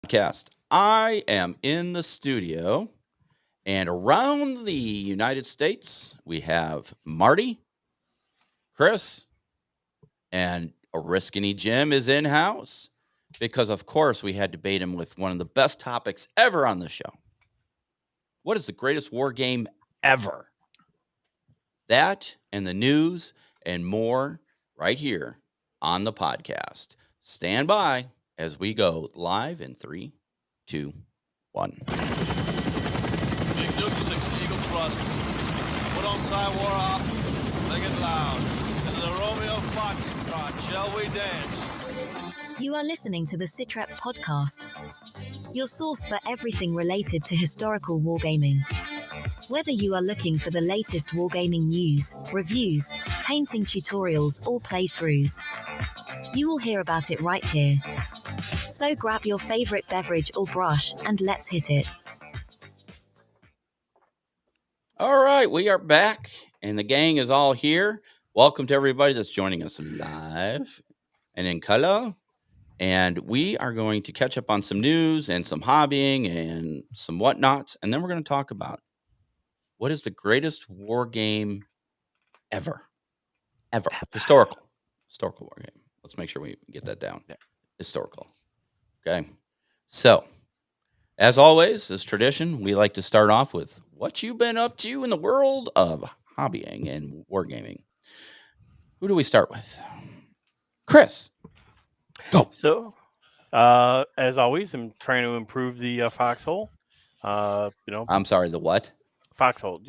Podcast. I am in the studio, and around the United States, we have Marty, Chris, and Oriskany Jim is in house because, of course, we had to bait him with one of the best topics ever on the show. What is the greatest war game ever? That and the news and more right here on the podcast. Stand by as we go live in 3, 2, 1. Big Duke 6 Eagle Thrust. Put on War off. Sing it loud. And the Romeo Foxtrot. Shall we dance? You are listening to the Sitrep Podcast, your source for everything related to historical wargaming. Whether you are looking for the latest wargaming news, reviews, painting tutorials, or playthroughs, you will hear about it right here. So grab your favorite beverage or brush and let's hit it. All right, we are back, and the gang is all here. Welcome to everybody that's joining us live and in color. And we are going to catch up on some news and some hobbying and some whatnots. And then we're going to talk about what is the greatest war game ever. Historical war game. Let's make sure we get that down. Yeah. Historical. Okay. So, as always, as tradition, we like to start off with what you've been up to in the world of hobbying and wargaming. Who do we start with? Chris. Go. So, as always, I'm trying to improve the foxhole. I'm sorry, the what? Foxhole.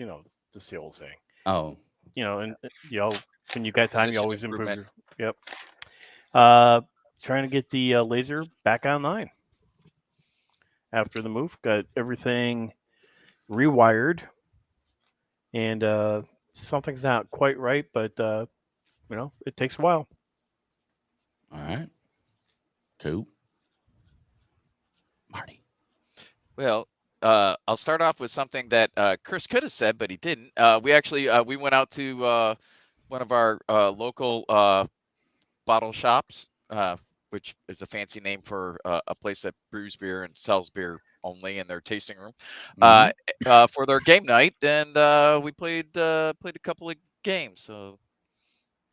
Just the old saying. Oh. And when you got time, you Position always improve. improvement. Yep. Trying to get the laser back online after the move. Got everything rewired, and something's not quite right, but it takes a while. All right. Cool. Marty. Well, I'll start off with something that Chris could have said, but he didn't. We went out to one of our local bottle shops, which is a fancy name for a place that brews beer and sells beer only in their tasting room, for their game night, and we played a couple of games. So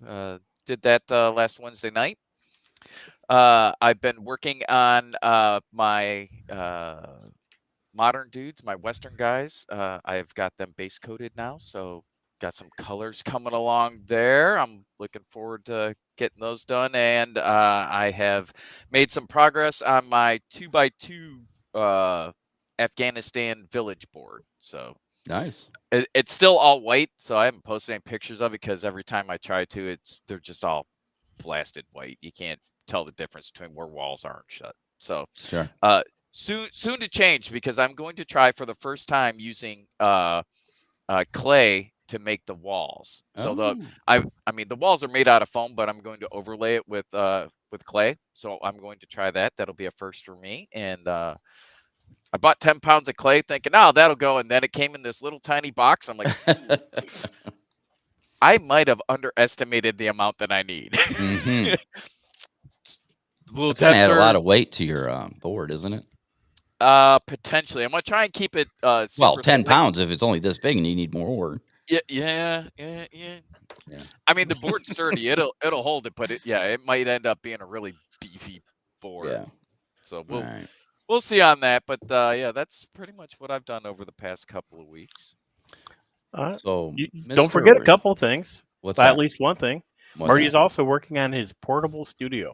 did that last Wednesday night. I've been working on my modern dudes, my Western guys. I've got them base coated now, so got some colors coming along there. I'm looking forward to getting those done, and I have made some progress on my 2x2 Afghanistan village board. So nice. It's still all white, so I haven't posted any pictures of it because every time I try to, they're just all blasted white. You can't tell the difference between where walls are and shut. So sure. Soon to change, because I'm going to try for the first time using clay to make the walls. So the walls are made out of foam, but I'm going to overlay it with clay. So I'm going to try that. That'll be a first for me. And I bought 10 pounds of clay thinking, oh, that'll go. And then it came in this little tiny box. I'm like, I might have underestimated the amount that I need. Mm-hmm. It's going to add a lot of weight to your board, isn't it? Potentially. I'm going to try and keep it 10 slick. pounds if it's only this big and you need more. Yeah. I mean, the board's sturdy. It'll hold it, but it might end up being a really beefy board. Yeah. So we'll see on that. But that's pretty much what I've done over the past couple of weeks. So don't forget a couple of things. What's that? At least one thing. Marty's also working on his portable studio.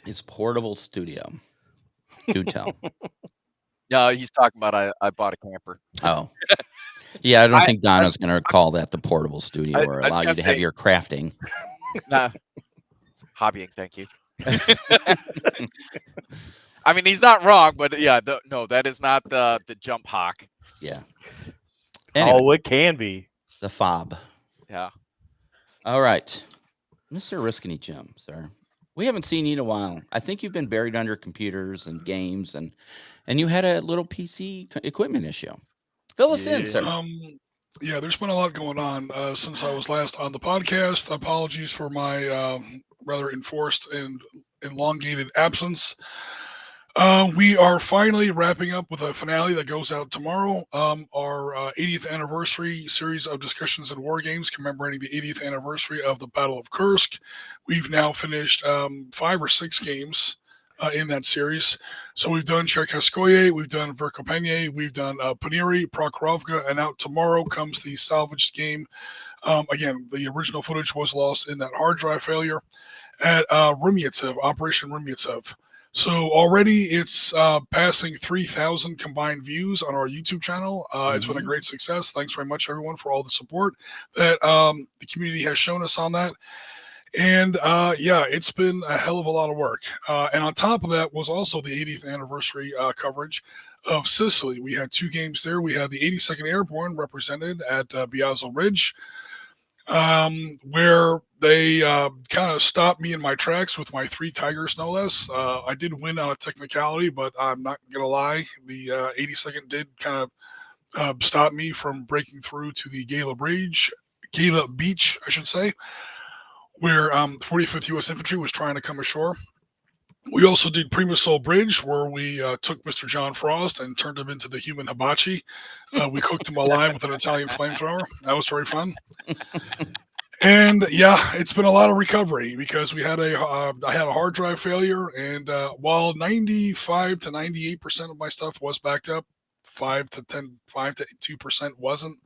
His portable studio. Do tell. No, he's talking about I bought a camper. Oh. Yeah, I don't think Donna's going to call that the portable studio or allow you to have your crafting. Nah, hobbying, thank you. I mean, he's not wrong, but no, that is not the jump hawk. Yeah. Anyway, it can be. The fob. Yeah. All right. Mr. Oriskany Jim, sir. We haven't seen you in a while. I think you've been buried under computers and games, and you had a little PC equipment issue. Fill us in, sir. Yeah, there's been a lot going on since I was last on the podcast. Apologies for my rather enforced and elongated absence. We are finally wrapping up with a finale that goes out tomorrow. Our 80th anniversary series of discussions and war games commemorating the 80th anniversary of the Battle of Kursk. We've now finished 5 or 6 games in that series. So we've done Cherkaskoye, we've done Verkopenie, we've done Paniri, Prokhorovka, and out tomorrow comes the salvaged game. Again, the original footage was lost in that hard drive failure at Rumyatsev, Operation Rumyatsev. So already it's passing 3,000 combined views on our YouTube channel. It's been a great success. Thanks very much, everyone, for all the support that the community has shown us on that. And yeah, it's been a hell of a lot of work. And on top of that was also the 80th anniversary coverage of Sicily. We had 2 games there. We had the 82nd Airborne represented at Biazzo Ridge, where they kind of stopped me in my tracks with my 3 Tigers, no less. I did win on a technicality, but I'm not going to lie. The 82nd did kind of stop me from breaking through to the Gala Beach, I should say, where 45th U.S. Infantry was trying to come ashore. We also did Primasol Bridge, where we took Mr. John Frost and turned him into the human hibachi. We cooked him alive with an Italian flamethrower. That was very fun. And yeah, it's been a lot of recovery because we had I had a hard drive failure, and while 95 to 98% of my stuff was backed up, 5 to 2% wasn't.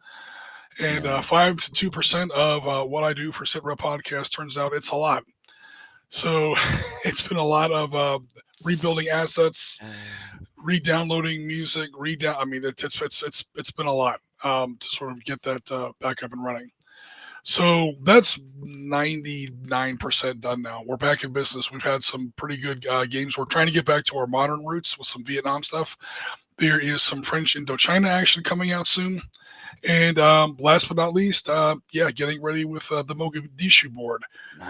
And 5 to 2% of what I do for SitRep Podcast turns out it's a lot. So it's been a lot of rebuilding assets, re-downloading music, I mean, it's been a lot to sort of get that back up and running. So that's 99% done now. We're back in business. We've had some pretty good games. We're trying to get back to our modern roots with some Vietnam stuff. There is some French Indochina action coming out soon. And last but not least, yeah, getting ready with the Mogadishu board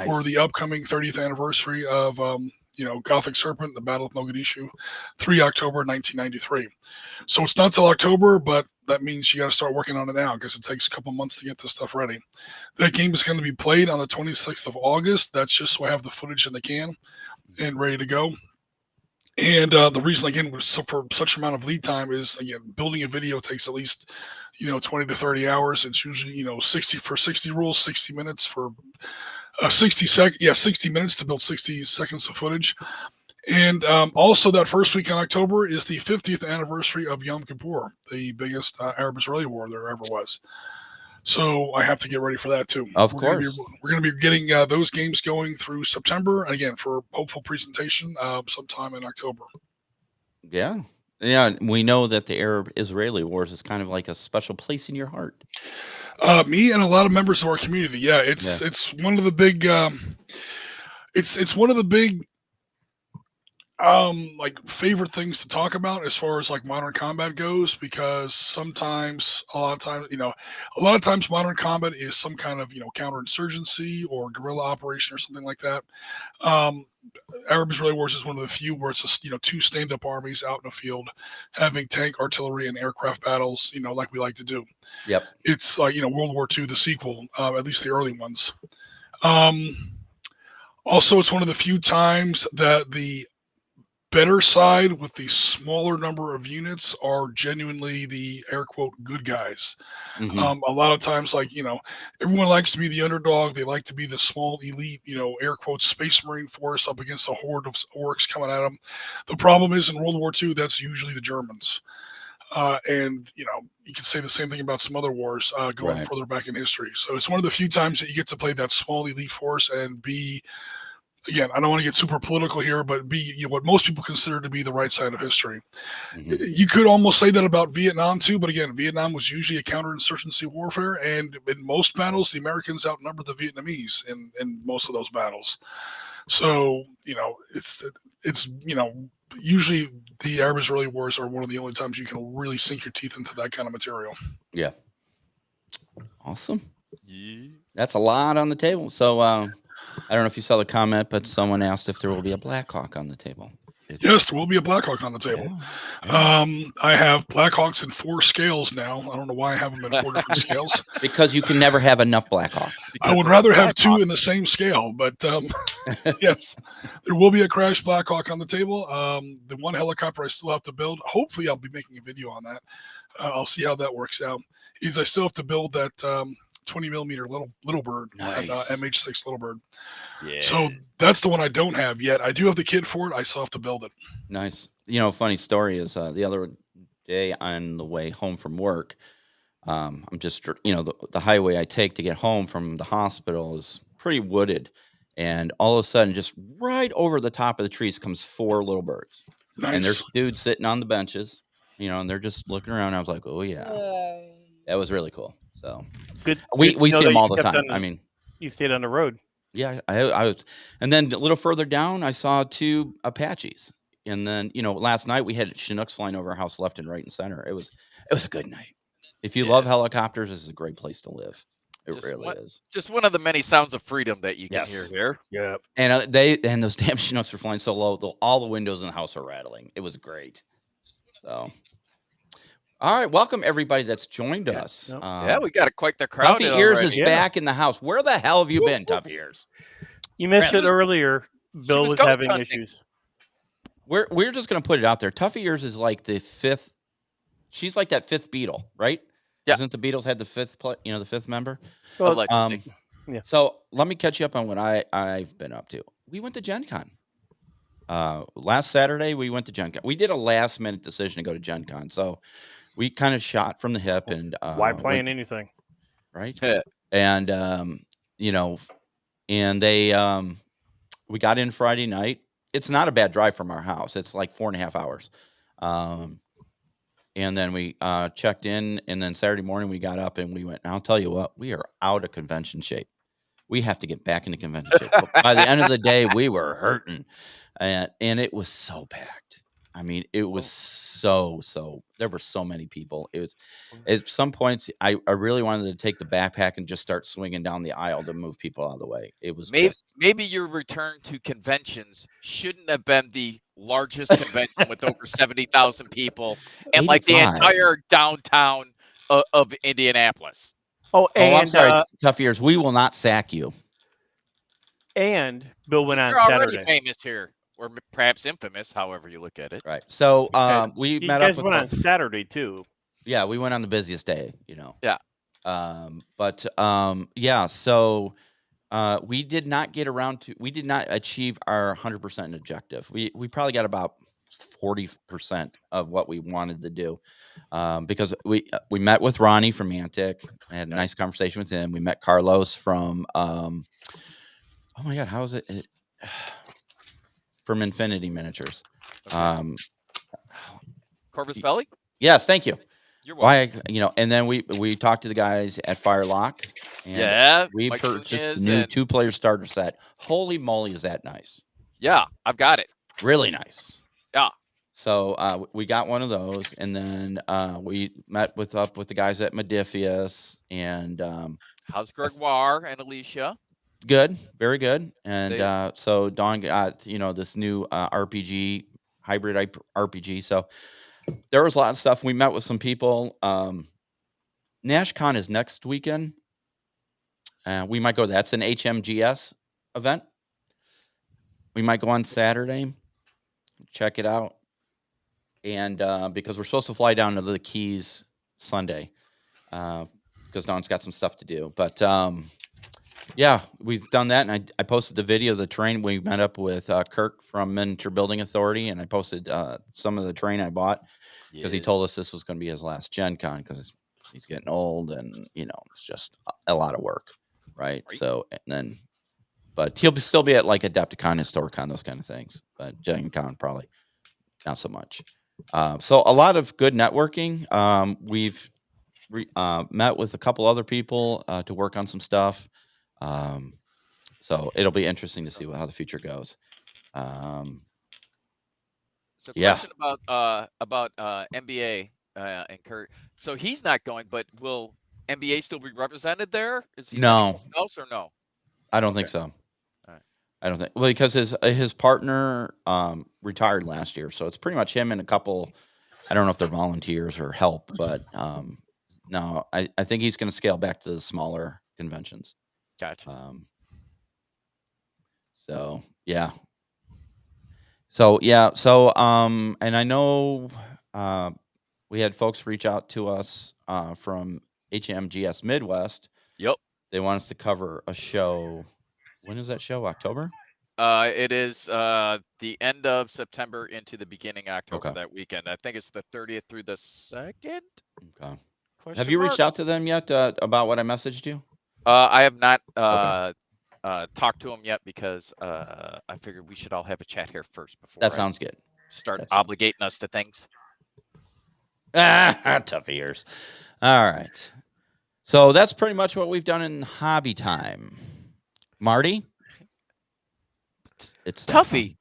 for the upcoming 30th anniversary of, Gothic Serpent, the Battle of Mogadishu, 3 October 1993. So it's not till October, but that means you got to start working on it now because it takes a couple months to get this stuff ready. That game is going to be played on the 26th of August. That's just so I have the footage in the can and ready to go. And the reason, again, for such amount of lead time is, again, building a video takes at least 20 to 30 hours. It's usually 60 rules, 60 minutes for 60 minutes to build 60 seconds of footage. And also that first week in October is the 50th anniversary of Yom Kippur, the biggest Arab-Israeli war there ever was. So I have to get ready for that too. Of course. We're going to be getting those games going through September, and again, for hopeful presentation sometime in October. Yeah. Yeah, we know that the Arab-Israeli wars is kind of like a special place in your heart. Me and a lot of members of our community. Yeah, it's one of the big it's one of the big like favorite things to talk about as far as like modern combat goes, because a lot of times modern combat is some kind of counterinsurgency or guerrilla operation or something like that. Arab-Israeli wars is one of the few where it's 2 stand-up armies out in the field having tank, artillery, and aircraft battles, like we like to do. Yep. It's like World War II, the sequel, at least the early ones. Also, it's one of the few times that the better side with the smaller number of units are genuinely the air quote good guys. A lot of times, everyone likes to be the underdog. They like to be the small elite, air quote space marine force up against a horde of orcs coming at them. The problem is in World War II, that's usually the Germans. And you can say the same thing about some other wars going further back in history. So it's one of the few times that you get to play that small elite force and be, again, I don't want to get super political here, but be what most people consider to be the right side of history. You could almost say that about Vietnam too, but again, Vietnam was usually a counterinsurgency warfare, and in most battles, the Americans outnumbered the Vietnamese in most of those battles. So it's usually the Arab-Israeli wars are one of the only times you can really sink your teeth into that kind of material. Yeah. Awesome. Yeah. That's a lot on the table. So I don't know if you saw the comment, but someone asked if there will be a Black Hawk on the table. Yes, there will be a Blackhawk on the table. Yeah. I have Blackhawks in 4 scales now. I don't know why I have them in 4 different scales. Because you can never have enough Blackhawks. I would rather have 2 in the same scale, but yes, there will be a Crash Blackhawk on the table. The one helicopter I still have to build. Hopefully, I'll be making a video on that. I'll see how that works out. I still have to build that 20 millimeter little bird, Nice. MH6 little bird. Yeah. So that's the one I don't have yet. I do have the kit for it. I still have to build it. Nice. Funny story is the other day on the way home from work, I'm just, the highway I take to get home from the hospital is pretty wooded. And all of a sudden, just right over the top of the trees comes 4 little birds. Nice. And there's dudes sitting on the benches, and they're just looking around. I was like, oh, yeah. That was really cool. So Good. we good to know see that them all you the kept time. on- I mean, You stayed on the road. yeah, I was, and then a little further down, I saw 2 Apaches, and then last night we had Chinooks flying over our house left and right and center. It was a good night. If you love helicopters, this is a great place to live. It Just really one- is. Just one of the many sounds of freedom that you can Yes. hear here. Yeah. And those damn Chinooks were flying so low, all the windows in the house are rattling. It was great. So, all right, welcome everybody that's joined us. Yep. Yeah, we got quite the crowd. Tuffy in Ears already. is Yeah. back in the house. Where the hell have you been, Tuffy Ears? You missed She it was- earlier. Bill was was ghost having hunting. issues. We're just gonna put it out there. Tuffy Ears is like the 5th. She's like that 5th Beatle, right? Yeah. Isn't the Beatles had the 5th the 5th member? Well, Allegedly. Yeah. So let me catch you up on what I've been up to. We went to Gen Con. Last Saturday we went to Gen Con. We did a last minute decision to go to Gen Con. So we kind of shot from the hip and why went- playing anything? right? Yeah. And and they we got in Friday night. It's not a bad drive from our house. It's like 4.5 hours. And then we checked in, and then Saturday morning we got up and we went. And I'll tell you what, we are out of convention shape. We have to get back into convention shape. But by the end of the day, we were hurting, and it was so packed. I mean, it was so. There were so many people. It was at some points I really wanted to take the backpack and just start swinging down the aisle to move people out of the way. It was Maybe your return to conventions shouldn't have been the largest convention with over 70,000 people and like the 85. entire downtown of Indianapolis. Oh, and I'm sorry, Tough Ears. We will not sack you. and Bill went on You're already Saturday. famous here, or perhaps infamous, however you look at it. Right. So Okay. we You met up guys with went on Saturday too. yeah, we went on the busiest day, Yeah. Yeah, so we did not get around to we did not achieve our 100% objective. We probably got about 40% of what we wanted to do. Because we met with Ronnie from Mantic. I had a nice conversation with him. We met Carlos from oh my god, how is it? From Infinity Miniatures. Okay. Corvus Belli? Yes, thank you. You're welcome. Why, and then we talked to the guys at Firelock, and Yeah. we Mike purchased Nunez the new and- 2-player starter set. Holy moly, is that nice? Yeah, I've got it. Really nice. Yeah. So we got one of those, and then we met with the guys at Modifius, and How's Gregoire and Alicia? good, very good. And They- so Dawn got this new RPG hybrid RPG. So there was a lot of stuff. We met with some people. NashCon is next weekend. We might go. That's an HMGS event. We might go on Saturday. Check it out. And because we're supposed to fly down to the Keys Sunday, because Dawn's got some stuff to do. But yeah, we've done that, and I posted the video of the train. We met up with Kirk from Miniature Building Authority, and I posted some of the train I bought because he told us this was going to be his last Gen Con because he's getting old, and it's just a lot of work, right? So but he'll still be at like Adepticon, Historicon, those kind of things. But Gen Con probably not so much. So a lot of good networking. We've met with a couple other people to work on some stuff. So it'll be interesting to see how the future goes. So Yeah. question about NBA and Kurt. So he's not going, but will NBA still be represented there? Is he No. something else or no? I don't think so. Alright. I don't think because his partner retired last year, so it's pretty much him and a couple. I don't know if they're volunteers or help, but no, I think he's going to scale back to the smaller conventions. Gotcha. So yeah. So yeah. So and I know we had folks reach out to us from HMGS Midwest. Yep. They want us to cover a show. When is that show? October? It is the end of September into the beginning October Okay. that weekend. I think it's the 30th through the 2nd. Okay. Have Question you reached mark? out to them yet about what I messaged you? I have not Okay. talked to him yet because I figured we should all have a chat here first before That I sounds good. start That sounds obligating us to things. Tough ears. All right. So that's pretty much what we've done in hobby time. Marty? It's that Tuffy.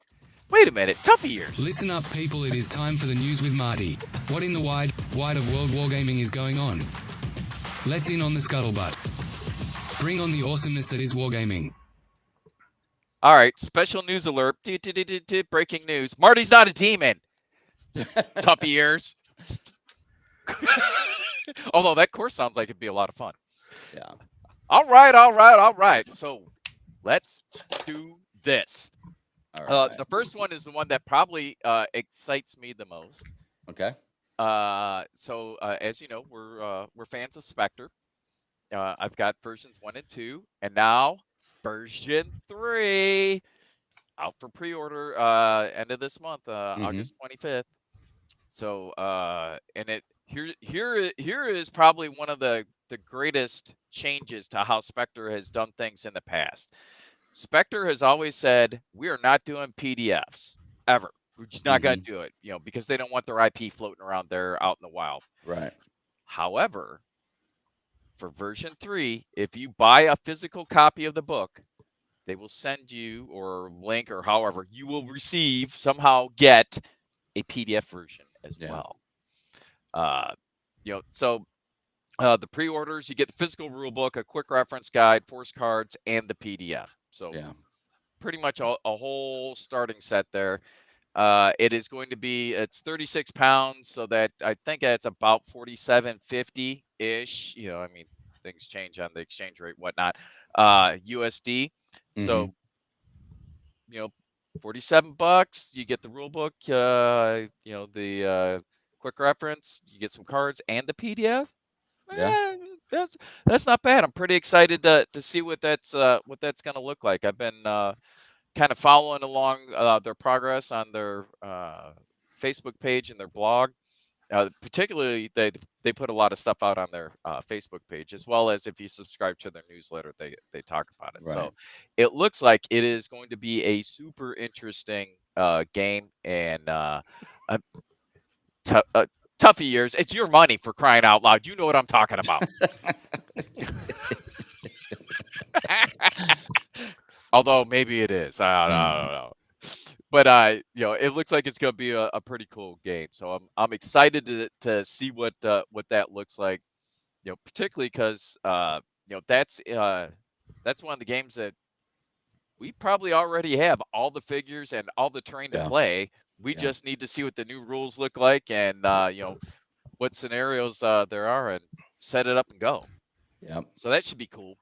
Wait a minute. Tuffy ears. Listen up, people. It is time for the news with Marty. What in the wide of world wargaming is going on? Let's in on the scuttlebutt. Bring on the awesomeness that is wargaming. All right. Special news alert. Breaking news. Marty's not a demon. Tuffy ears. Although that course sounds like it'd be a lot of fun. Yeah. All right. So let's do this. All right. The first one is the one that probably excites me the most. Okay. So as you know, we're fans of Spectre. I've got versions 1 and 2, and now version 3 out for pre-order end of this month, August 25th. So and it here is probably one of the greatest changes to how Spectre has done things in the past. Spectre has always said, we are not doing PDFs ever. We're just not going to do it, because they don't want their IP floating around there out in the wild. Right. However, for version 3, if you buy a physical copy of the book, they will send you, or link, or however, you will somehow get a PDF version as well. So the pre-orders, you get the physical rule book, a quick reference guide, force cards, and the PDF. So pretty much a whole starting set there. It is going to be, it's 36 pounds, so that I think it's about $47.50 ish. I mean, things change on the exchange rate, whatnot. USD. So, $47. You get the rule book. The quick reference. You get some cards and the PDF. Yeah. That's not bad. I'm pretty excited to see what that's going to look like. I've been kind of following along their progress on their Facebook page and their blog. Particularly, they put a lot of stuff out on their Facebook page, as well as if you subscribe to their newsletter, they talk about it. Right. So it looks like it is going to be a super interesting game, and Tuffy years. It's your money, for crying out loud. You know what I'm talking about. Although maybe it is. I don't know. But it looks like it's going to be a pretty cool game. So I'm excited to see what that looks like. Particularly because that's one of the games that we probably already have all the figures and all the terrain to play. We just need to see what the new rules look like, and what scenarios there are, and set it up and go. Yeah. So that should be cool.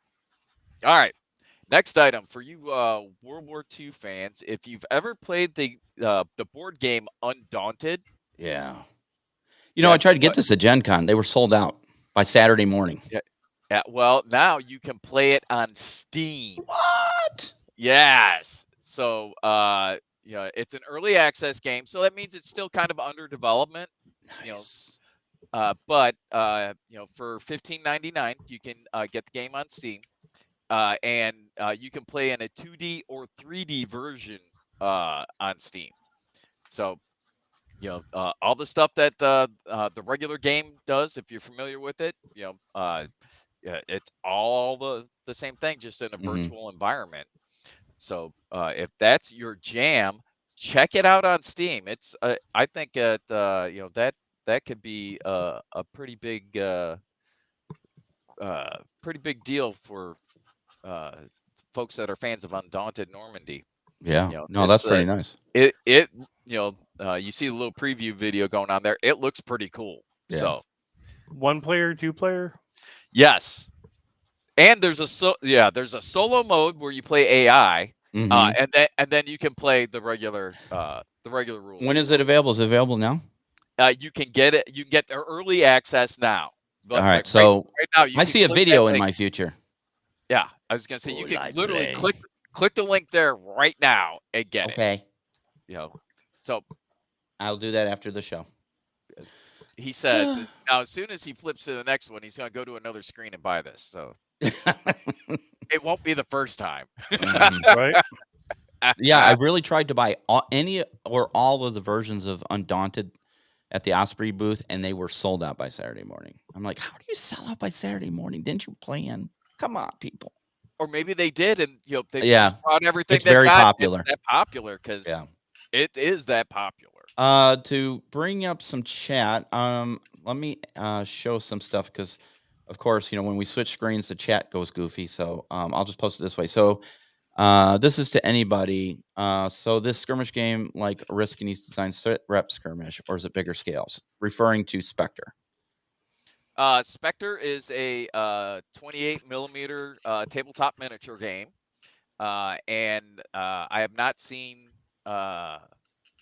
All right. Next item for you World War II fans, if you've ever played the board game Undaunted. Yeah. I tried to get this at Gen Con. They were sold out by Saturday morning. Yeah. Well, now you can play it on Steam. What? Yes. So it's an early access game, so that means it's still kind of under development. Nice. But for $15.99, you can get the game on Steam. And you can play in a 2D or 3D version on Steam. So, all the stuff that the regular game does, if you're familiar with it, it's all the same thing, just in a virtual environment. So, if that's your jam, check it out on Steam. It's I think that could be a pretty big deal for folks that are fans of Undaunted Normandy. Yeah. You know, No, that's it's, pretty nice. you know, you see the little preview video going on there. It looks pretty cool. Yeah. So 1 player, 2 player? yes. And there's a solo mode where you play AI, Mhm. and then you can play the regular rules. When is it available? Is it available now? You can get it. You can get the early access now. But All right. like So right now, you I can see a click that video in link. my future. Yeah, I was gonna say you Oh, can live literally play. click the link there right now and get it. Okay. You know, so I'll do that after the show. he says now as soon as he flips to the next one, he's gonna go to another screen and buy this. So it won't be the first time. Mhm. Right? Yeah, I really tried to buy any or all of the versions of Undaunted at the Osprey booth, and they were sold out by Saturday morning. I'm like, how do you sell out by Saturday morning? Didn't you plan? Come on, people. Or maybe they did, and you know they Yeah, just brought everything. it's very popular. It's that popular because Yeah. it is that popular. To bring up some chat, let me show some stuff because, of course, you know when we switch screens, the chat goes goofy. So I'll just post it this way. So this is to anybody. So this skirmish game, like Oriskany's design rep skirmish, or is it bigger scales? Referring to Spectre. Spectre is a 28 millimeter tabletop miniature game, and I have not seen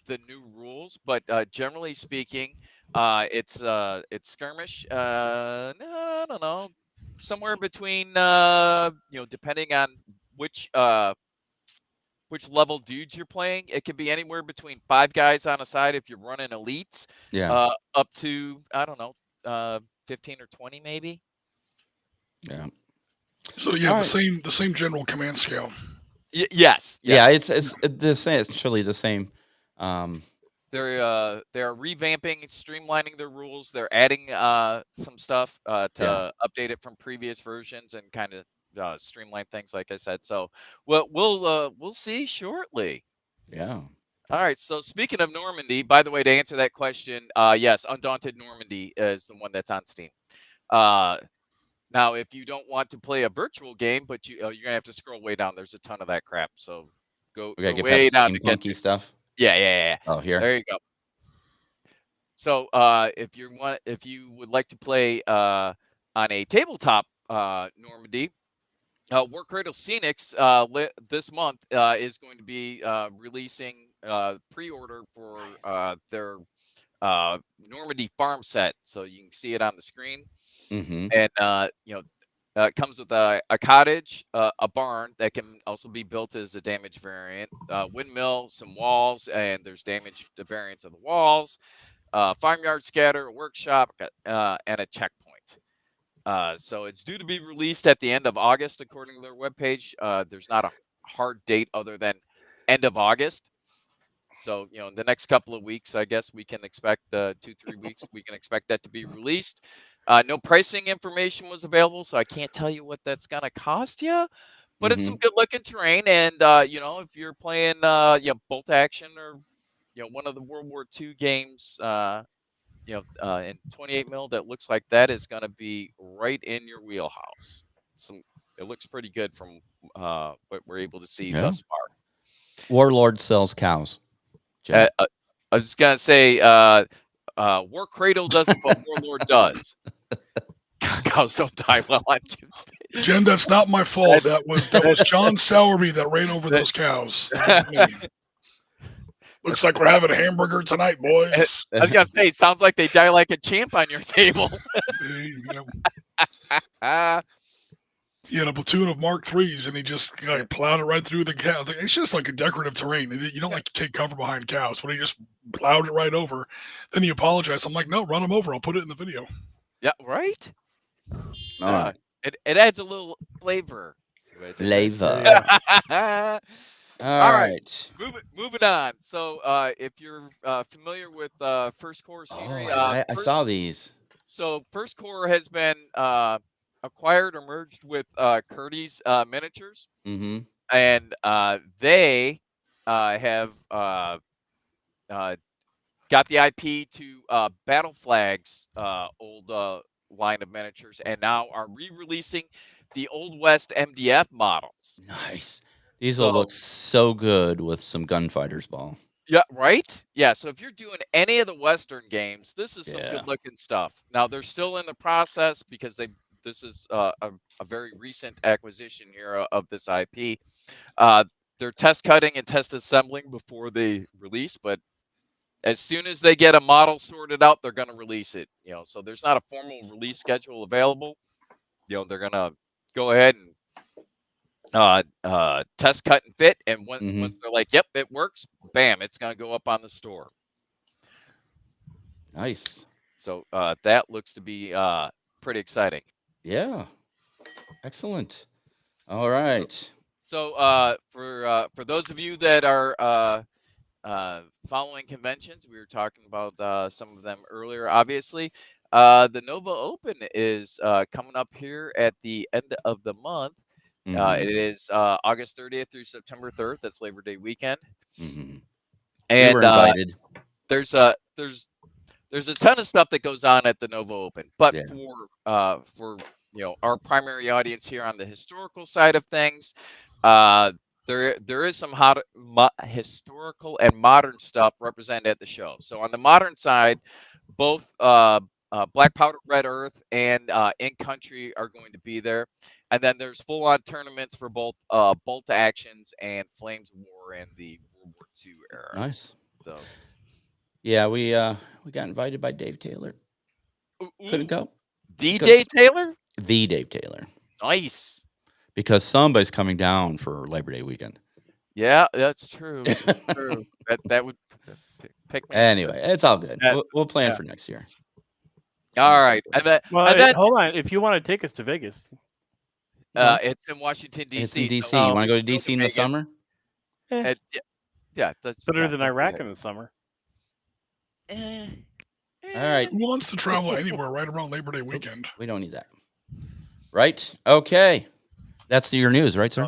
the new rules, but generally speaking, it's skirmish. No, I don't know, somewhere between depending on which level dudes you're playing. It could be anywhere between 5 guys on a side if you're running elites, Yeah. up to I don't know, 15 or 20 maybe. Yeah. So yeah, All the right. same general command scale. Yes. Yeah, it's the same. It's actually the same. They're revamping, streamlining their rules. They're adding some stuff Yeah. to update it from previous versions and kind of streamline things, like I said. So we'll see shortly. Yeah. All right. So speaking of Normandy, by the way, to answer that question, yes, Undaunted Normandy is the one that's on Steam. Now, if you don't want to play a virtual game, but you're gonna have to scroll way down. There's a ton of that crap. So go We gotta get way past down to get steampunky to. stuff. Yeah. Oh, here. There you go. So if you would like to play on a tabletop Normandy, War Cradle Scenics this month is going to be releasing pre-order for their Normandy farm set. So you can see it on the screen. Mm-hmm. And it comes with a cottage, a barn that can also be built as a damage variant, windmill, some walls, and there's damage variants of the walls, farmyard scatter, a workshop, and a checkpoint. So it's due to be released at the end of August, according to their webpage. There's not a hard date other than end of August. So, in the next couple of weeks, I guess we can expect 2-3 weeks. We can expect that to be released. No pricing information was available, so I can't tell you what that's going to cost you. But it's some good looking terrain, and if you're playing bolt action or one of the World War II games, in 28 mil, that looks like that is going to be right in your wheelhouse. It looks pretty good from what we're able to see thus far. Warlord sells cows. I was gonna say, War Cradle doesn't, but Warlord does. Cows don't die well on Tuesday. Jen, that's not my fault. That was John Sowerby that ran over those cows. That was me. Looks like we're having a hamburger tonight, boys. I was gonna say, sounds like they die like a champ on your table. He had a platoon of Mark IIIs, and he just plowed it right through the cow. It's just like a decorative terrain. You don't like to take cover behind cows, but he just plowed it right over. Then he apologized. I'm like, no, run him over. I'll put it in the video. Yeah, right. All right. It adds a little flavor. Flavor. All right. Moving on. So, if you're familiar with First Corps scenery, I saw these. So First Corps has been acquired or merged with Curdy's Miniatures, and they have got the IP to Battle Flag's old line of miniatures, and now are re-releasing the Old West MDF models. Nice. These will look so good with some gunfighters ball. Yeah, right? Yeah, so if you're doing any of the Western games, this is some Yeah. good looking stuff. Now they're still in the process because this is a very recent acquisition here of this IP. They're test cutting and test assembling before they release, but as soon as they get a model sorted out, they're going to release it. So there's not a formal release schedule available. They're going to go ahead and test, cut, and fit, and once they're like, "Yep, it works," bam, it's going to go up on the store. Nice. So that looks to be pretty exciting. Yeah. Excellent. All right. So for those of you that are following conventions, we were talking about some of them earlier. Obviously, the Nova Open is coming up here at the end of the month. It is August 30th through September 3rd. That's Labor Day weekend. And we were invited. There's a ton of stuff that goes on at the Nova Open, but for our primary audience here on the historical side of things, there is some historical and modern stuff represented at the show. So on the modern side, both Black Powder Red Earth and In Country are going to be there. And then there's full-on tournaments for both Bolt Actions and Flames War and the World War II era. Nice. So, yeah, we got invited by Dave Taylor. Couldn't go. Dave Taylor? The Dave Taylor. Nice. Because somebody's coming down for Labor Day weekend. Yeah, that's true. That's true. That would pick me. Anyway, it's all good. We'll plan for next year. All right. And then hold on. If you want to take us to Vegas. It's in Washington, D.C. It's in D.C. So, you want to go to D.C. in the summer? Yeah. That's better than Iraq in the summer. All right. Who wants to travel anywhere right around Labor Day weekend? We don't need that. Right? Okay. That's your news, right, sir?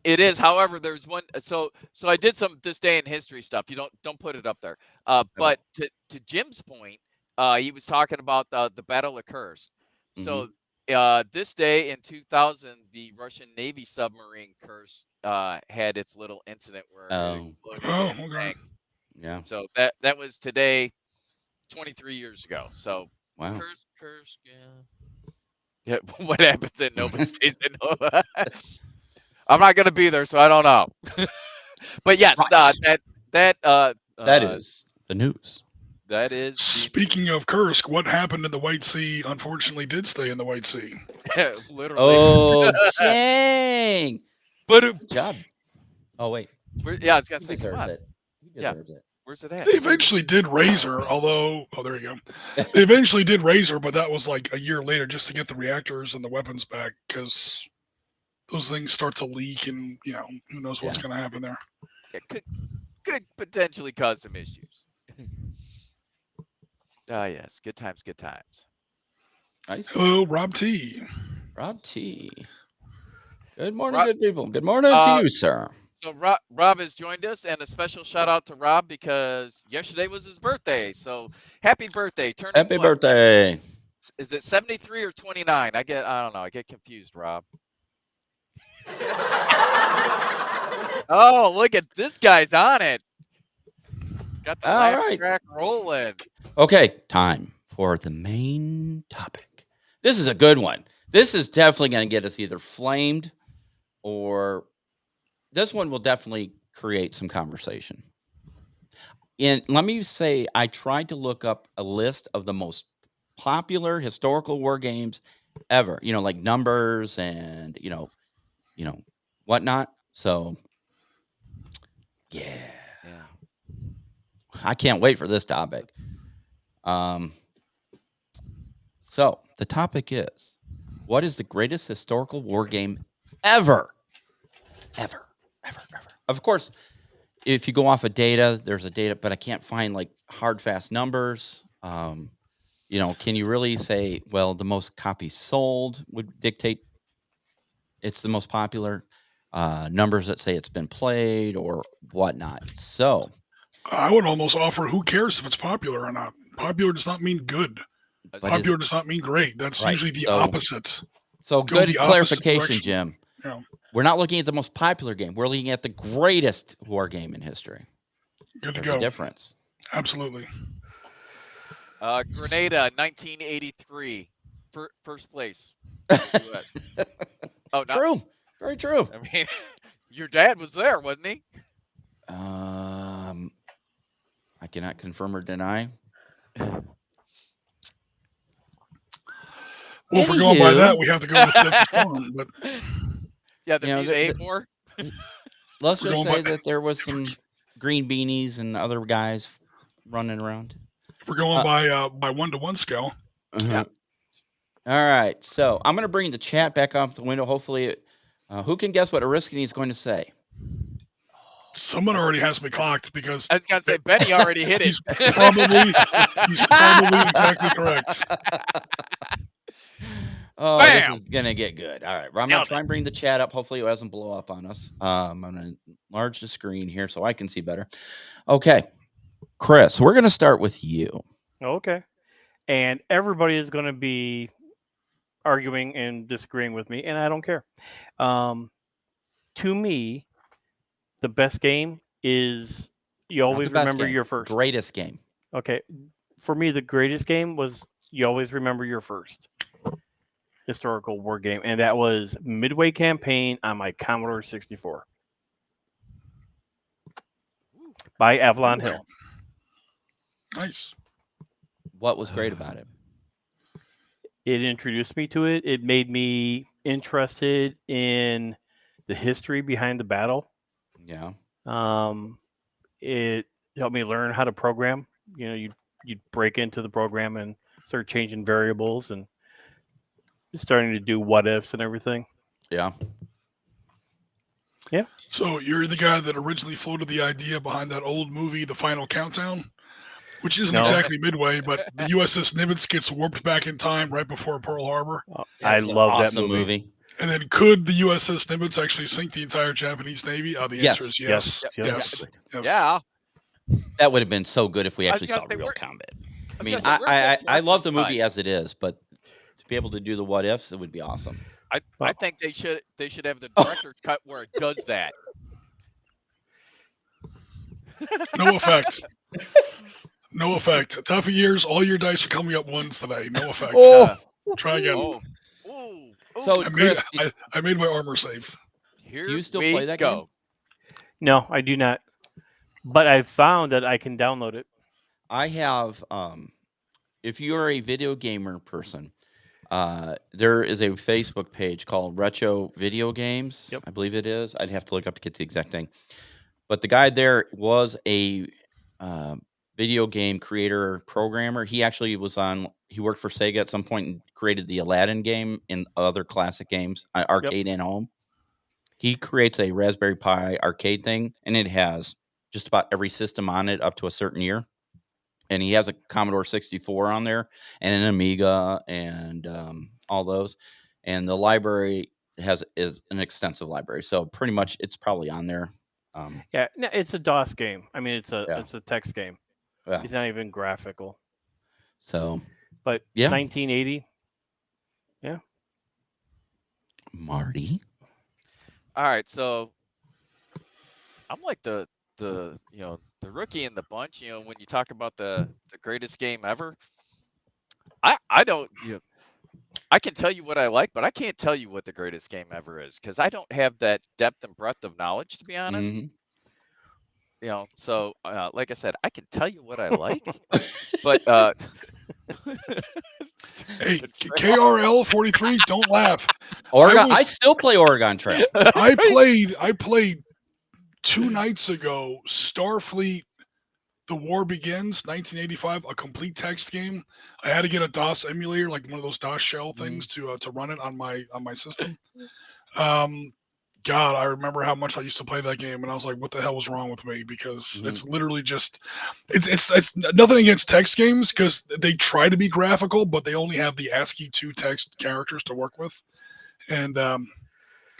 It is. However, there's one. So I did some this day in history stuff. You don't put it up there. But to Jim's point, he was talking about the Battle of Kursk. So this day in 2000, the Russian Navy submarine Kursk had its little incident where it exploded. Okay. Yeah. So that was today, 23 years ago. So wow. Kursk, yeah. What happens in Nova stays in Nova. I'm not going to be there, so I don't know. But yes, right. that is the news. That is. Speaking of Kursk, what happened in the White Sea unfortunately did stay in the White Sea. Literally. Oh, dang. Good job. Oh, wait. Yeah, I was going to say, come on. He deserves it. Where's it at? They eventually did raise her, although, there you go. They eventually did raise her, but that was like a year later just to get the reactors and the weapons back because those things start to leak and, who knows what's going to happen there. It could potentially cause some issues. Yes. Good times, good times. Nice. Hello, Rob T. Rob T. Good morning, good people. Good morning to you, sir. So Rob has joined us, and a special shout out to Rob because yesterday was his birthday. So happy birthday! Happy birthday! Is it 73 or 29? I don't know. I get confused, Rob. Oh, look at this guy's on it. Got the laugh track rolling. Okay, time for the main topic. This is a good one. This is definitely going to get us either flamed or this one will definitely create some conversation. And let me say, I tried to look up a list of the most popular historical war games ever, like numbers and, whatnot. So, yeah. I can't wait for this topic. So the topic is, what is the greatest historical war game ever? Ever. Of course, if you go off of data, there's a data, but I can't find like hard, fast numbers. Can you really say, well, the most copies sold would dictate it's the most popular? Numbers that say it's been played or whatnot. So I would almost offer, who cares if it's popular or not? Popular does not mean good. Popular does not mean great. That's usually the opposite. So go good the opposite clarification, direction. Jim. Yeah. We're not looking at the most popular game. We're looking at the greatest war game in history. Good to There's a go. difference. Absolutely. Grenada, 1983, first place. US. Oh, not, True. Very true. I mean, your dad was there, wasn't he? I cannot confirm or deny. Well, if we're going by Anywho. that, we have to go with Desert Storm. But Yeah, the You know, V8 more. Let's We're just going say by- that there was some green beanies and other guys running around. we're going by 1-to-1 scale. Yeah. All right. So I'm going to bring the chat back up the window. Hopefully, who can guess what Ariskany is going to say? Someone already has me clocked because I was gonna say Benny already hit it. he's probably exactly correct. Oh, this Bam! is gonna get good. All right, I'm gonna try and bring the chat up. Hopefully, it doesn't blow up on us. I'm gonna enlarge the screen here so I can see better. Okay, Chris, we're gonna start with you. Okay. And everybody is going to be arguing and disagreeing with me, and I don't care. To me, the best game is you Not always the best remember game, your first. greatest game. Okay. For me, the greatest game was you always remember your first historical war game, and that was Midway Campaign on my Commodore 64 by Avalon Hill. Nice. What was great about it? It introduced me to it. It made me interested in the history behind the battle. Yeah. It helped me learn how to program. You know, you'd break into the program and start changing variables and starting to do what ifs and everything. Yeah. Yeah. So you're the guy that originally floated the idea behind that old movie, The Final Countdown, which isn't No. exactly Midway, but the USS Nimitz gets warped back in time right before Pearl Harbor. I That's an love awesome that movie. And then could the USS Nimitz actually sink the entire Japanese Navy? The Yes. answer is yes. Yes. Yes. Yeah. That would have been so good if we I was actually gonna saw say, real where- combat. I was mean, gonna say, where's that I love the director's movie cut? as it is, but to be able to do the what ifs, it would be awesome. I think they should have the director's cut where it does that. No effect. No effect. Tough years. All your dice are coming up ones today. No effect. Oh, Try again. Oh. Ooh. so Chris, I made my armor save. Here do you still we play that go. game? No, I do not. But I found that I can download it. I have. If you are a video gamer person, there is a Facebook page called Retro Video Games. Yep. I believe it is. I'd have to look up to get the exact thing. But the guy there was a video game creator programmer. He actually was on. He worked for Sega at some point and created the Aladdin game and other classic games, arcade and home. He creates a Raspberry Pi arcade thing, and it has just about every system on it up to a certain year. And he has a Commodore 64 on there and an Amiga and all those. And the library is an extensive library. So pretty much it's probably on there. Yeah, no, it's a DOS game. I mean, it's a Yeah. it's a text game. Yeah. It's not even graphical. So But Yeah. 1980. Marty. All right, so I'm like the rookie in the bunch. You know, when you talk about the greatest game ever, I don't. I can tell you what I like, but I can't tell you what the greatest game ever is because I don't have that depth and breadth of knowledge, to be honest. Mhm. You know, so like I said, I can tell you what I like, but Hey, KRL 43, don't laugh. Oregon. I was- still play Oregon Trail. I played 2 nights ago Starfleet The War Begins 1985, a complete text game. I had to get a DOS emulator, like one of those DOS shell things to run it on my system. God, I remember how much I used to play that game, and I was like, "What the hell was wrong with me?" Because it's literally just it's nothing against text games because they try to be graphical, but they only have the ASCII 2 text characters to work with, and I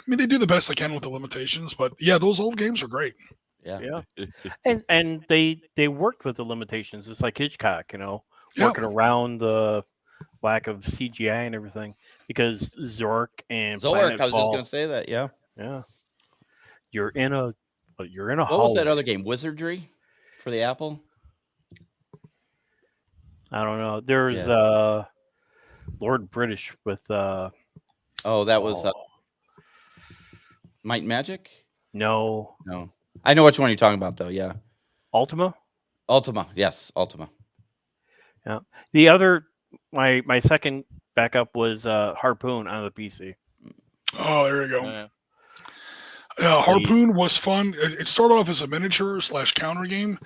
mean they do the best they can with the limitations. But yeah, those old games are great. Yeah. And they worked with the limitations. It's like Hitchcock, Yeah. working around the lack of CGI and everything, because Zork and Zork, I was just Planetfall, going to say that. Yeah. yeah, you're in a What was hallway. that other game? Wizardry for the Apple? I don't know. There's Lord British with Oh, that was Might and Magic? no No. I know which one you're talking about, though. Yeah. Ultima. Ultima. Yes, Ultima. Yeah. The other my second backup was Harpoon on the PC. Oh, there you go. Yeah. Harpoon was fun. It started off as a miniature / counter game,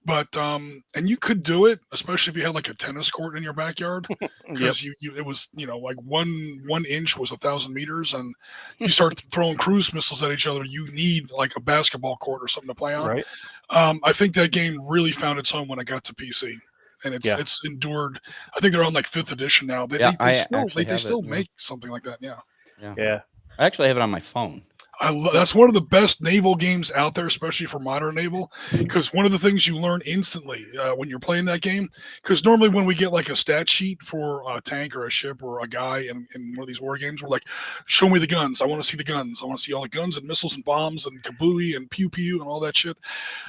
but and you could do it, especially if you had like a tennis court in your backyard, because you it was like one inch was 1,000 meters, and you start throwing cruise missiles at each other. You need like a basketball court or something to play on. Right. I think that game really found its home when it got to PC, and it's endured. I think they're on like 5th edition now. They still make something like that. Yeah. Yeah. I actually have it on my phone. That's one of the best naval games out there, especially for modern naval, because one of the things you learn instantly when you're playing that game, because normally when we get like a stat sheet for a tank or a ship or a guy in one of these war games, we're like, show me the guns. I want to see the guns. I want to see all the guns and missiles and bombs and kablooey and pew pew and all that shit.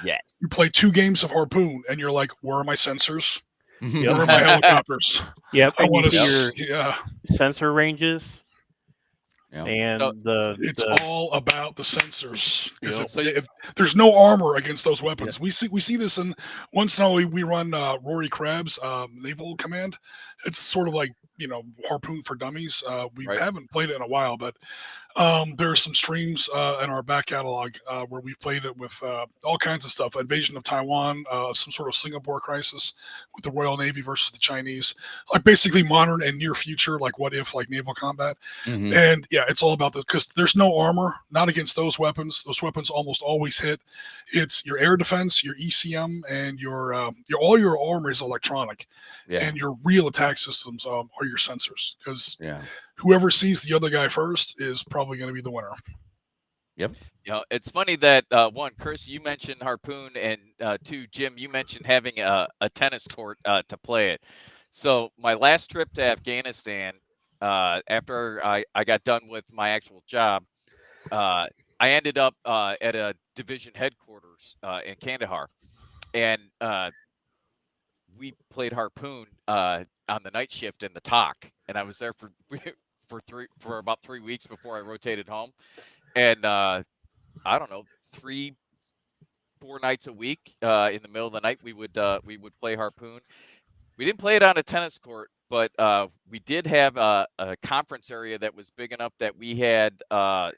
Yes. You play 2 games of Harpoon and you're like, where are my sensors? Yep. Where are my helicopters? Yep. I And want you to see your yeah. sensor ranges. Yeah. And So- It's all about the sensors. Yeah. Because there's no armor against those weapons. Yeah. We see this in once in a while we run Rory Crab's Naval Command. It's sort of like Harpoon for Dummies. We haven't played it in a while, but there are some streams in our back catalog where we played it with all kinds of stuff. Invasion of Taiwan, some sort of Singapore crisis with the Royal Navy versus the Chinese, like basically modern and near future, like what if, like naval combat. Mm-hmm. And yeah, it's all about this because there's no armor, not against those weapons. Those weapons almost always hit. It's your air defense, your ECM, and your all your armor is electronic, and your real attack systems are your sensors. Because whoever sees the other guy first is probably going to be the winner. Yep. It's funny that one, Chris, you mentioned Harpoon, and 2, Jim, you mentioned having a tennis court to play it. So my last trip to Afghanistan, after I got done with my actual job, I ended up at a division headquarters in Kandahar, and we played Harpoon on the night shift in the TOC, and I was there for about 3 weeks before I rotated home. And I don't know, 3-4 nights a week in the middle of the night we would play Harpoon. We didn't play it on a tennis court, but we did have a conference area that was big enough that we had a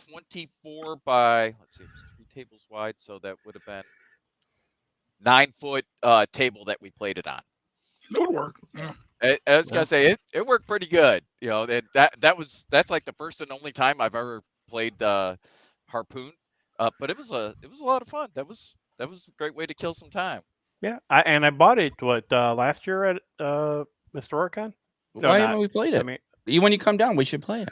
24 by, let's see, it was 3 tables wide, so that would have been 9-foot table that we played it on. That would work. Yeah. I was gonna say it worked pretty good. That's like the first and only time I've ever played Harpoon, but it was a lot of fun. That was a great way to kill some time. Yeah, I bought it last year at Mr. Orcon. No, why haven't we played it? I mean, when you come down, we should play it.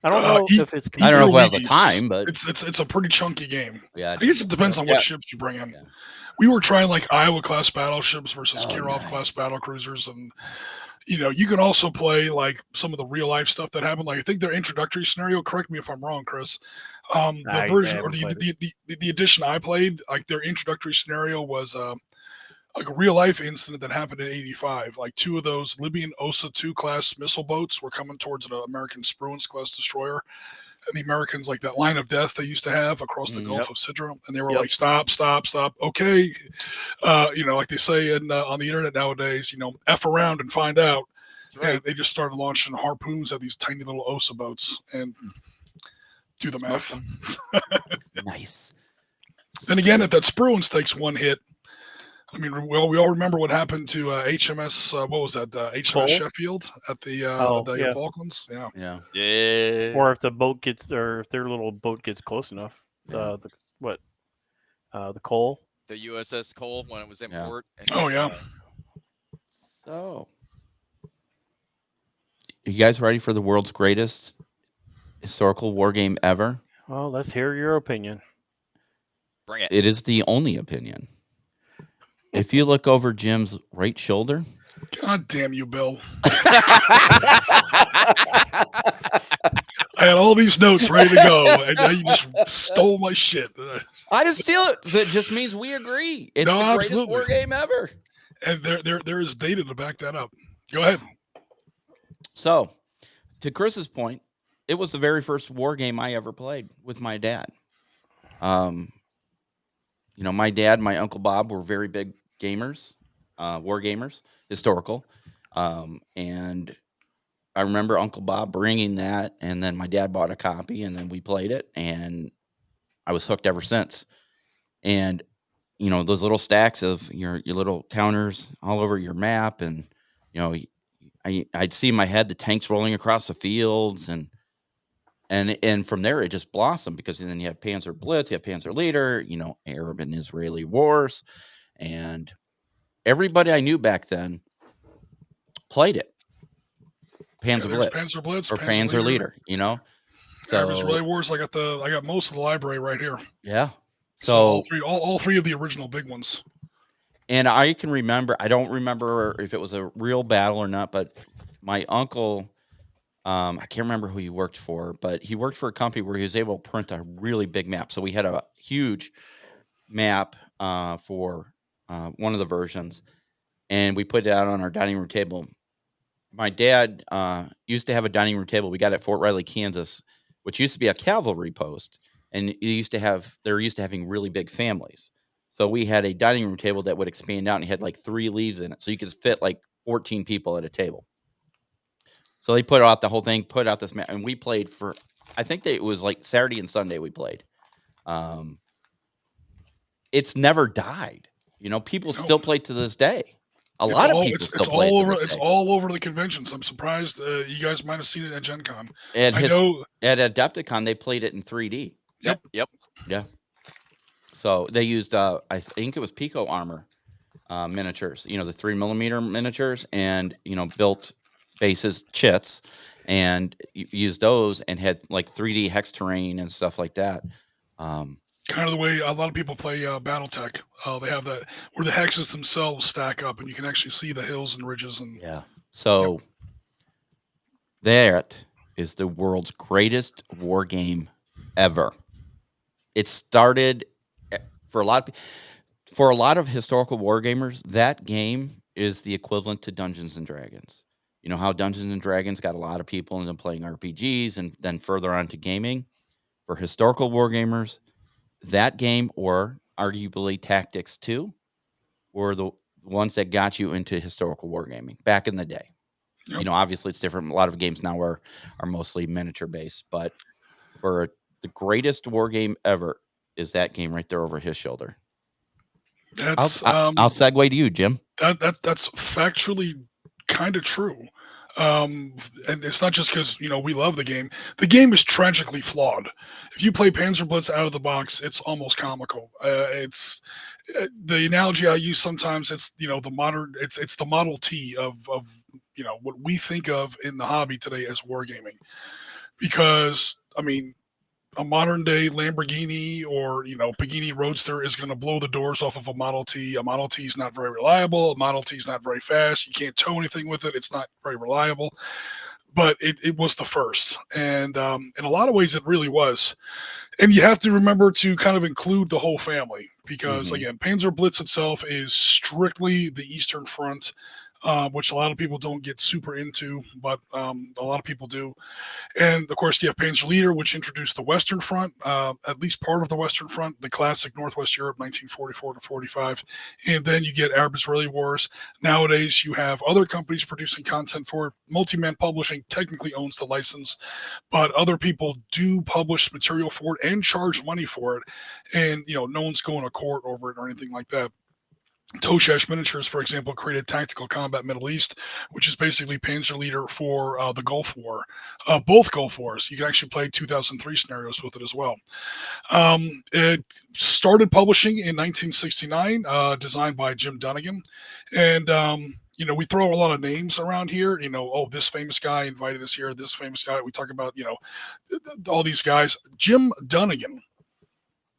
I don't know if it's. I don't know if we have the time, but it's a pretty chunky game. Yeah, I guess it depends on what ships you bring in. Yeah. We were trying like Iowa class battleships versus Kirov class battle cruisers, and you can also play like some of the real life stuff that happened. Like I think their introductory scenario. Correct me if I'm wrong, Chris. The version or the edition I played, like their introductory scenario was like a real life incident that happened in '85. Like 2 of those Libyan Osa 2 class missile boats were coming towards an American Spruance class destroyer. And the Americans, like that line of death they used to have across the Gulf of Sidra, and they were like, stop. Okay. Like they say on the internet nowadays, F around and find out. Right. And they just started launching harpoons at these tiny little Osa boats and do the math. Nice. And again, if that Spruance takes 1 hit, I mean, well, we all remember what happened to HMS. What was that? HMS Cole? Sheffield at the Falklands. Yeah. Or if the boat gets, or if their little boat gets close enough, the Cole, the USS Cole when it was in port. And So, you guys ready for the world's greatest historical war game ever? Well, let's hear your opinion. Bring it. It is the only opinion. If you look over Jim's right shoulder, God damn you, Bill. I had all these notes ready to go, and now you just stole my shit. I didn't steal it. That just means we agree. It's No, the greatest absolutely. war game ever. And there is data to back that up. Go ahead. So, to Chris's point, it was the very first war game I ever played with my dad. My dad and my Uncle Bob were very big gamers, war gamers, historical. And I remember Uncle Bob bringing that, and then my dad bought a copy, and then we played it, and I was hooked ever since. And those little stacks of your little counters all over your map, and I'd see in my head the tanks rolling across the fields, and from there it just blossomed, because then you have Panzer Blitz, you have Panzer Leader, Arab and Israeli wars, and everybody I knew back then played it. Panzer Blitz or Panzer Leader, So Israeli wars. I got most of the library right here. Yeah. So all three of the original big ones. And I can remember, I don't remember if it was a real battle or not, but my uncle, I can't remember who he worked for, but he worked for a company where he was able to print a really big map. So we had a huge map for one of the versions, and we put it out on our dining room table. My dad used to have a dining room table we got at Fort Riley, Kansas, which used to be a cavalry post, and they're used to having really big families. So we had a dining room table that would expand out, and it had like 3 leaves in it, so you could fit like 14 people at a table. So they put out the whole thing, put out this map, and we played for, I think it was like Saturday and Sunday we played. It's never died. People still play to this day. A lot of people still play. It's all over the conventions. I'm surprised you guys might have seen it at Gen Con. At Adepticon, they played it in 3D. Yep. Yeah. So they used, I think it was Pico Armor miniatures, the 3mm miniatures, and, built bases, chits, and used those, and had like 3D hex terrain and stuff like that. Kind of the way a lot of people play BattleTech. They have that where the hexes themselves stack up, and you can actually see the hills and ridges. And so that is the world's greatest war game ever. It started for a lot of historical war gamers. That game is the equivalent to Dungeons and Dragons. You know how Dungeons and Dragons got a lot of people into playing RPGs and then further on to gaming. For historical war gamers, that game, or arguably Tactics 2, were the ones that got you into historical wargaming back in the day. Yep. Obviously it's different. A lot of games now are mostly miniature based, but for the greatest war game ever is that game right there over his shoulder. That's I'll segue to you, Jim. That's factually kind of true. And it's not just because we love the game. The game is tragically flawed. If you play Panzer Blitz out of the box, it's almost comical. It's the analogy I use sometimes. It's the modern. It's the Model T of what we think of in the hobby today as wargaming. Because a modern day Lamborghini or Pagani Roadster is going to blow the doors off of a Model T. A Model T is not very reliable. A Model T is not very fast. You can't tow anything with it. It's not very reliable. But it was the first, and in a lot of ways it really was. And you have to remember to kind of include the whole family, because again, Panzer Blitz itself is strictly the Eastern Front, which a lot of people don't get super into, but a lot of people do. And of course, you have Panzer Leader, which introduced the Western Front, at least part of the Western Front, the classic Northwest Europe, 1944 to 45. And then you get Arab-Israeli wars. Nowadays, you have other companies producing content for it. Multi-Man Publishing technically owns the license, but other people do publish material for it and charge money for it. And, no one's going to court over it or anything like that. Toshash Miniatures, for example, created Tactical Combat Middle East, which is basically Panzer Leader for the Gulf War, both Gulf Wars. You can actually play 2003 scenarios with it as well. It started publishing in 1969, designed by Jim Dunnigan. And, we throw a lot of names around here, this famous guy invited us here, this famous guy. We talk about, all these guys. Jim Dunnigan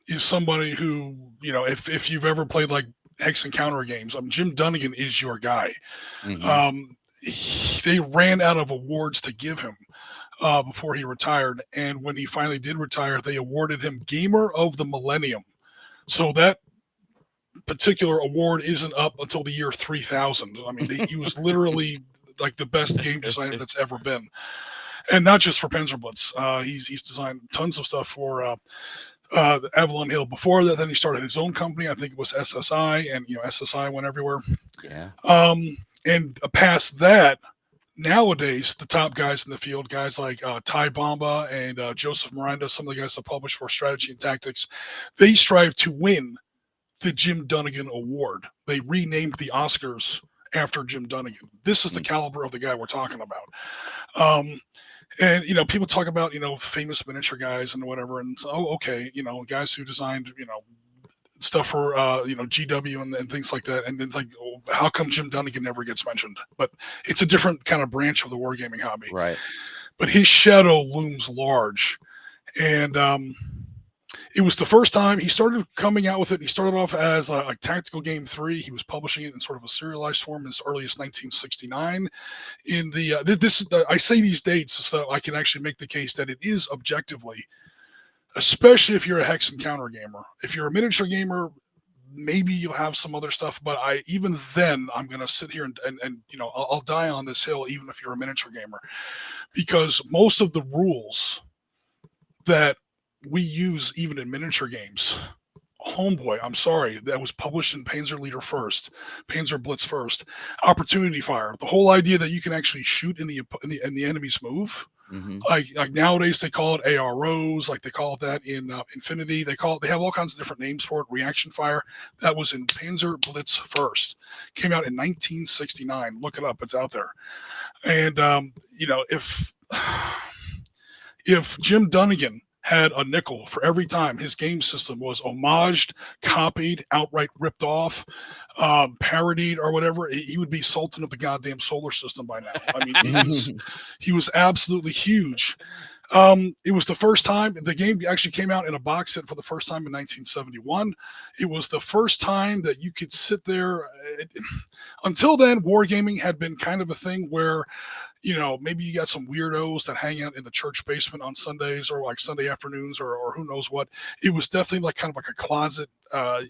is somebody who, if you've ever played like Hex Encounter games. Jim Dunnigan is your guy. Mhm. They ran out of awards to give him before he retired, and when he finally did retire, they awarded him Gamer of the Millennium. So that particular award isn't up until the year 3000. I mean, he was literally like the best game designer that's ever been, and not just for Panzerblitz. He's designed tons of stuff for Avalon Hill before that. Then he started his own company. I think it was SSI, and SSI went everywhere. Yeah. And past that, nowadays the top guys in the field, guys like Ty Bomba and Joseph Miranda, some of the guys that publish for Strategy and Tactics, they strive to win the Jim Dunnigan Award. They renamed the Oscars after Jim Dunnigan. This is the caliber of the guy we're talking about. And people talk about famous miniature guys and whatever, and so, okay, guys who designed stuff for GW and things like that, and then it's like, how come Jim Dunnigan never gets mentioned? But it's a different kind of branch of the wargaming hobby, Right. but his shadow looms large, and it was the first time he started coming out with it. He started off as a Tactical Game 3. He was publishing it in sort of a serialized form as early as 1969. In the I say these dates so I can actually make the case that it is objectively, especially if you're a Hex Encounter gamer. If you're a miniature gamer, maybe you'll have some other stuff, but even then I'm going to sit here and I'll die on this hill even if you're a miniature gamer, because most of the rules that we use even in miniature games, homeboy, I'm sorry, that was published in Panzerleader first, Panzerblitz first, Opportunity Fire. The whole idea that you can actually shoot in the enemy's move. Mhm. Like nowadays they call it AROs, like they call it that in Infinity. They have all kinds of different names for it. Reaction fire. That was in Panzerblitz first. Came out in 1969. Look it up. It's out there. And if Jim Dunnigan had a nickel for every time his game system was homaged, copied, outright ripped off, parodied, or whatever, he would be Sultan of the goddamn solar system by now. I mean, he was absolutely huge. It was the first time the game actually came out in a box set for the first time in 1971. It was the first time that you could sit there. Until then, wargaming had been kind of a thing where maybe you got some weirdos that hang out in the church basement on Sundays or like Sunday afternoons or who knows what. It was definitely like kind of like a closet, a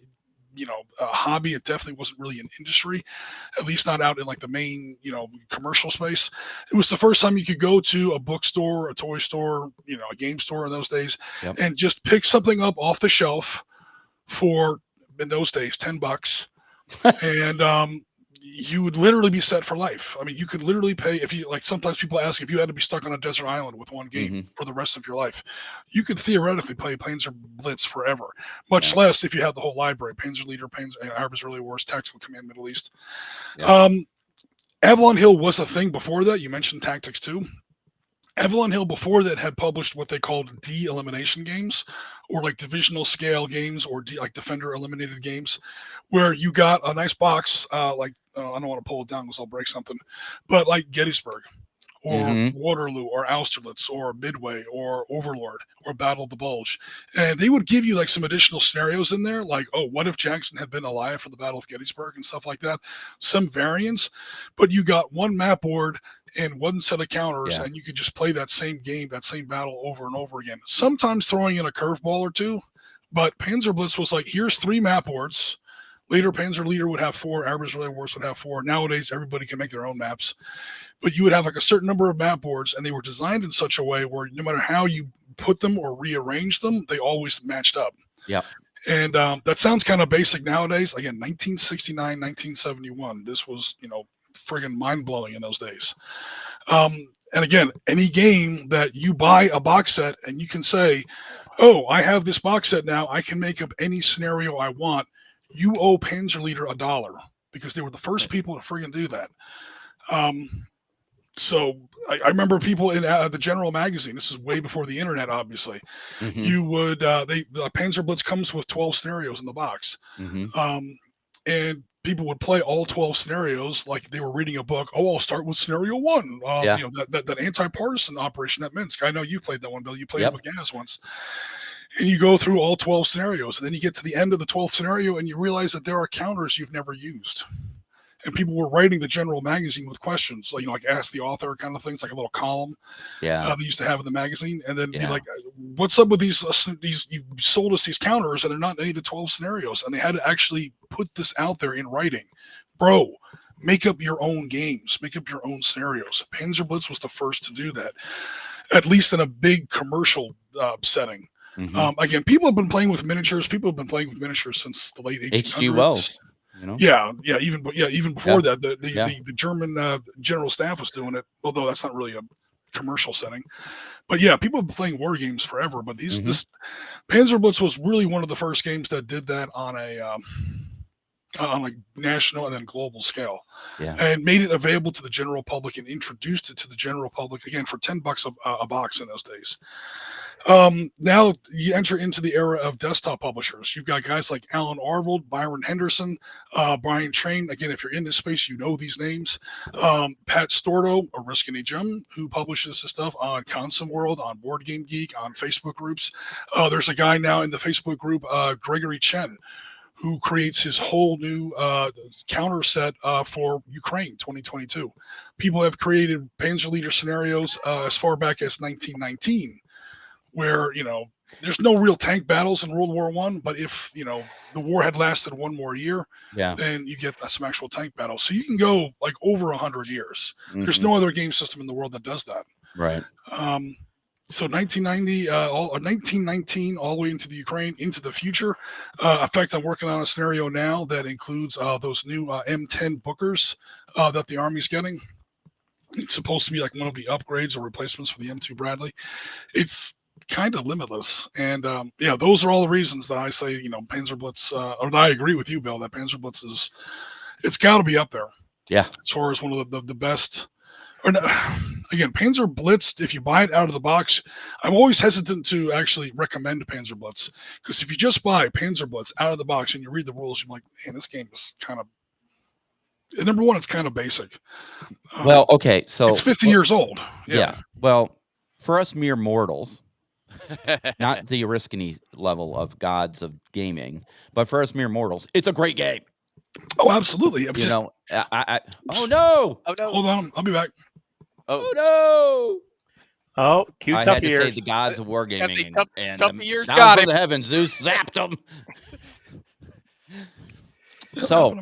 hobby. It definitely wasn't really an industry, at least not out in like the main, commercial space. It was the first time you could go to a bookstore, a toy store, a game store in those days, and just pick something up off the shelf for, in those days, $10. And, you would literally be set for life. I mean, you could literally pay if you like. Sometimes people ask if you had to be stuck on a desert island with one game for the rest of your life. You could theoretically play Panzerblitz forever, much less if you had the whole library: Panzerleader, Arab's Early Wars, Tactical Command, Middle East. Avalon Hill was a thing before that. You mentioned Tactics 2. Avalon Hill before that had published what they called de-elimination games, or like divisional scale games, or like Defender eliminated games, where you got a nice box, I don't want to pull it down because I'll break something, but like Gettysburg, or Waterloo, or Austerlitz, or Midway, or Overlord, or Battle of the Bulge. And they would give you like some additional scenarios in there, like, oh, what if Jackson had been alive for the Battle of Gettysburg and stuff like that? Some variants, but you got one map board and one set of counters, and you could just play that same game, that same battle over and over again. Sometimes throwing in a curveball or two, but Panzerblitz was like, here's 3 map boards. Later, Panzerleader would have 4. Arab's Early Wars would have 4. Nowadays, everybody can make their own maps. But you would have like a certain number of map boards, and they were designed in such a way where no matter how you put them or rearrange them, they always matched up. Yep. And that sounds kind of basic nowadays. Again, 1969, 1971. This was, friggin' mind-blowing in those days. And again, any game that you buy a box set and you can say, oh, I have this box set now. I can make up any scenario I want. You owe Panzerleader $1 because they were the first people to friggin' do that. So I remember people in the General magazine. This is way before the internet, obviously. You would the Panzerblitz comes with 12 scenarios in the box, and people would play all 12 scenarios like they were reading a book. Oh, I'll start with scenario 1. That anti-partisan operation at Minsk. I know you played that one, Bill. You played it with Gaz once. and you go through all 12 scenarios, and then you get to the end of the 12th scenario, and you realize that there are counters you've never used. And people were writing the general magazine with questions, like, like ask the author kind of things, like a little column Yeah. they used to have in the magazine, and then be Yeah. like, "What's up with these? You sold us these counters, and they're not in any of the 12 scenarios." And they had to actually put this out there in writing, bro. Make up your own games, make up your own scenarios. Panzer Blitz was the first to do that, at least in a big commercial setting. Mhm. Again, people have been playing with miniatures. People have been playing with miniatures since the late 1800s. H.G. Wells. You know? Yeah, even before Yeah. that, the Yeah. the German general staff was doing it. Although that's not really a commercial setting, but yeah, people have been playing war games forever. But Mhm. this Panzer Blitz was really one of the first games that did that on a like national and then global scale, Yeah. and made it available to the general public and introduced it to the general public again for $10 a box in those days. Now you enter into the era of desktop publishers. You've got guys like Alan Arvold, Byron Henderson, Brian Train. Again, if you're in this space, you know these names. Pat Storto, or Riskin Jim, who publishes the stuff on Consum World, on Board Game Geek, on Facebook groups. There's a guy now in the Facebook group, Gregory Chen, who creates his whole new counter set for Ukraine 2022. People have created Panzer Leader scenarios as far back as 1919. Where there's no real tank battles in World War I, but if the war had lasted one more year, Yeah. then you get some actual tank battles. So you can go like over 100 years. There's Mhm. no other game system in the world that does that. Right. So 1919, all the way into the Ukraine, into the future. In fact, I'm working on a scenario now that includes those new M10 Bookers that the Army's getting. It's supposed to be like one of the upgrades or replacements for the M2 Bradley. It's kind of limitless, and those are all the reasons that I say Panzer Blitz, or that I agree with you, Bill, that Panzer Blitz it's got to be up there. Yeah. As far as one of the best. Or no, again, Panzer Blitz, if you buy it out of the box, I'm always hesitant to actually recommend Panzer Blitz, because if you just buy Panzer Blitz out of the box and you read the rules, you're like, man, this game is kind of. Number one, it's kind of basic. Well, okay, so it's 50 years old. Yeah. Well, for us mere mortals, not the Oriskany level of gods of gaming, but for us mere mortals, it's a great game. Oh, absolutely. You know, oh no! Oh no! Hold on, I'll be back. Oh no! Oh, cute I tough had to ears. say the gods of wargaming, and Tough ears down got from him. the heavens, Zeus zapped them. So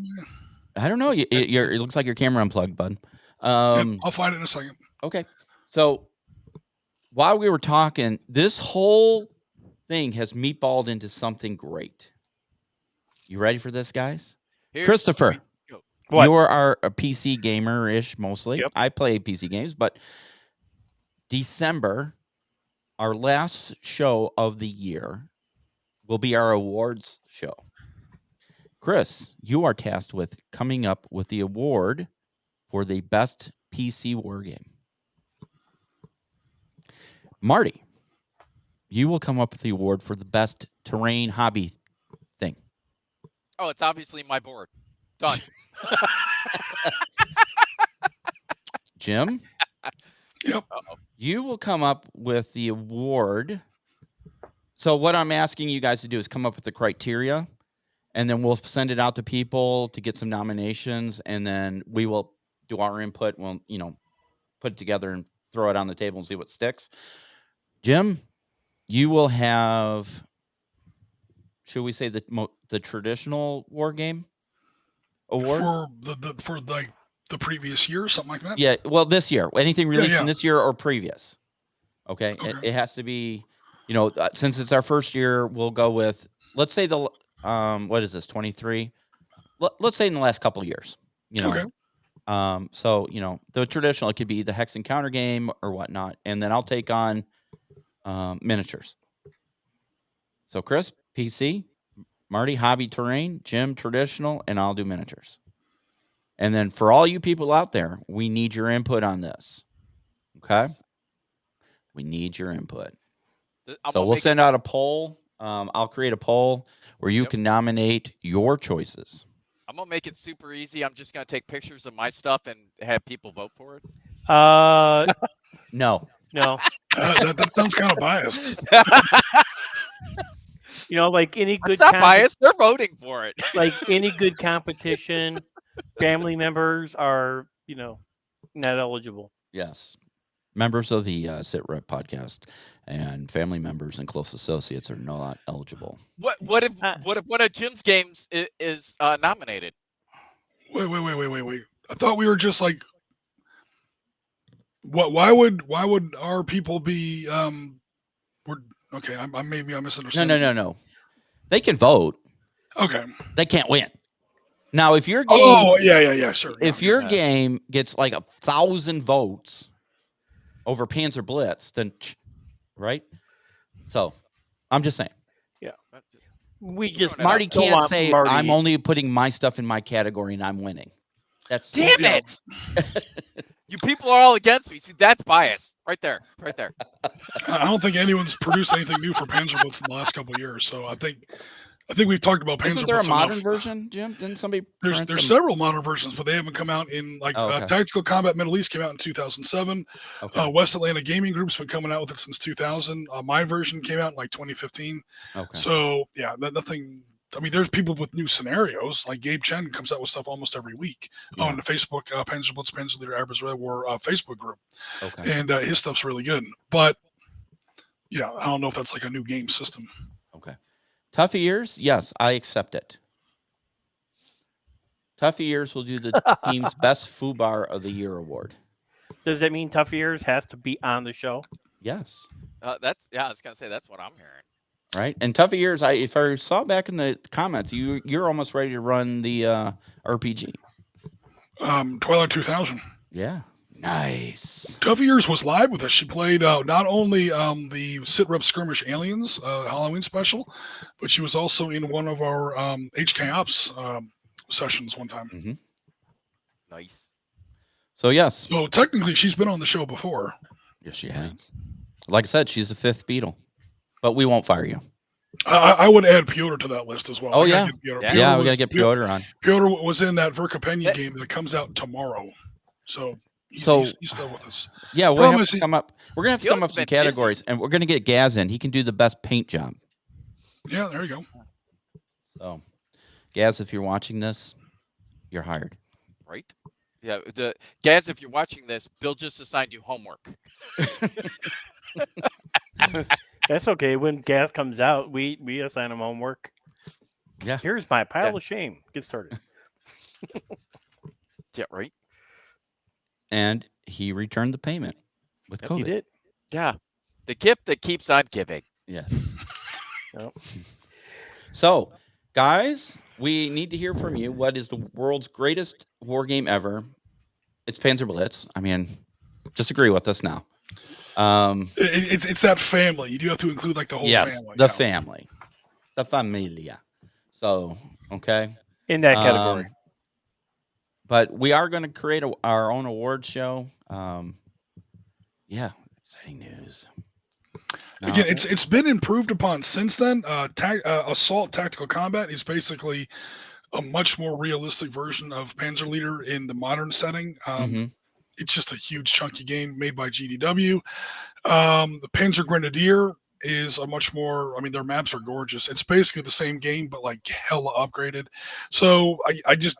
I don't know. It looks like your camera unplugged, bud. I'll find it in a second. Okay. So while we were talking, this whole thing has meatballed into something great. You ready for this, guys? Christopher, What? you are a PC gamer-ish mostly. Yep. I play PC games, but December, our last show of the year, will be our awards show. Chris, you are tasked with coming up with the award for the best PC war game. Marty, you will come up with the award for the best terrain hobby thing. Oh, it's obviously my board. Done. Jim, Yep. you will come up with the award. So what I'm asking you guys to do is come up with the criteria, and then we'll send it out to people to get some nominations, and then we will do our input. We'll, put it together and throw it on the table and see what sticks. Jim, you will have, should we say the traditional war game award? For the previous year, something like that. Yeah, well, this year, anything released yeah. in this year or previous. Okay, Okay. It has to be, since it's our first year, we'll go with, let's say what is this, 23? Let's say in the last couple of years, Okay. So, the traditional, it could be the Hex Encounter game or whatnot, and then I'll take on miniatures. So Chris, PC, Marty, hobby terrain, Jim, traditional, and I'll do miniatures. And then for all you people out there, we need your input on this. Okay? We need your input. So we'll send out a poll. I'll create a poll where you can nominate your choices. I'm going to make it super easy. I'm just going to take pictures of my stuff and have people vote for it. No. No. That sounds kind of biased. You know, like any good It's not biased. They're voting for it. like any good competition, family members are, not eligible. Yes. Members of the Sit Rep podcast and family members and close associates are not eligible. What if one of Jim's games is nominated? Wait. I thought we were just like, what? Why would our people be? We're okay. I'm maybe I'm misunderstanding. No. They can vote. Okay. They can't win. Now, if your game, Oh yeah, sure. if your game gets like 1,000 votes over Panzer Blitz, then right. So, I'm just saying. We just Marty don't can't want say Marty- I'm only putting my stuff in my category and I'm winning. That's Damn it! You people are all against me. See, that's bias right there. I don't think anyone's produced anything new for Panzer Blitz in the last couple of years. So I think we've talked about Panzer Isn't there a Blitz modern enough. version, Jim? Didn't somebody? There's print them? several modern versions, but they haven't come out in like Tactical Combat Middle East came out in 2007. Okay. West Atlanta Gaming Group's been coming out with it since 2000. My version came out in like 2015. Okay. So yeah, nothing. I mean, there's people with new scenarios. Like Gabe Chen comes out with stuff almost every week on the Facebook Panzer Blitz Panzer Leader Average Red War Facebook group. Okay. And his stuff's really good. But yeah, I don't know if that's like a new game system. Okay. Toughy Years, yes, I accept it. Toughy Years will do the team's best FUBAR of the year award. Does that mean Tough Ears has to be on the show? Yes. I was gonna say that's what I'm hearing. Right. And Toughy Years, if I saw back in the comments, you're almost ready to run the RPG. Twilight 2000. Yeah. Nice. Tough Years was live with us. She played not only the Sit Rep Skirmish Aliens Halloween special, but she was also in one of our HK Ops sessions one time. Mm-hmm. Nice. So, yes. So technically, she's been on the show before. Yes, she has. Like I said, she's the fifth Beetle. But we won't fire you. I would add Piotr to that list as well. Oh, yeah. Yeah, we got to get Piotr on. Piotr was in that Verkopenia game that comes out tomorrow. So he's still with us. Yeah, we'll have to come up. We're going to have to come up with some categories, and we're going to get Gaz in. He can do the best paint job. Yeah, there you go. So, Gaz, if you're watching this, you're hired. Right? Yeah. Gaz, if you're watching this, Bill just assigned you homework. That's okay. When Gas comes out, we assign him homework. Yeah. Here's my pile of shame. Get started. Yeah, right. And he returned the payment with COVID. He did. Yeah. The gift that keeps on giving. Yes. Yep. So, guys, we need to hear from you. What is the world's greatest war game ever? It's Panzer Blitz. I mean, just agree with us now. It's that family. You do have to include like the whole family. The family. The familia. So, okay. In that category. But we are going to create our own award show. Yeah, exciting news. Now, again, it's been improved upon since then. Assault Tactical Combat is basically a much more realistic version of Panzer Leader in the modern setting. It's just a huge chunky game made by GDW. The Panzer Grenadier is a much more, I mean, their maps are gorgeous. It's basically the same game, but like hella upgraded. So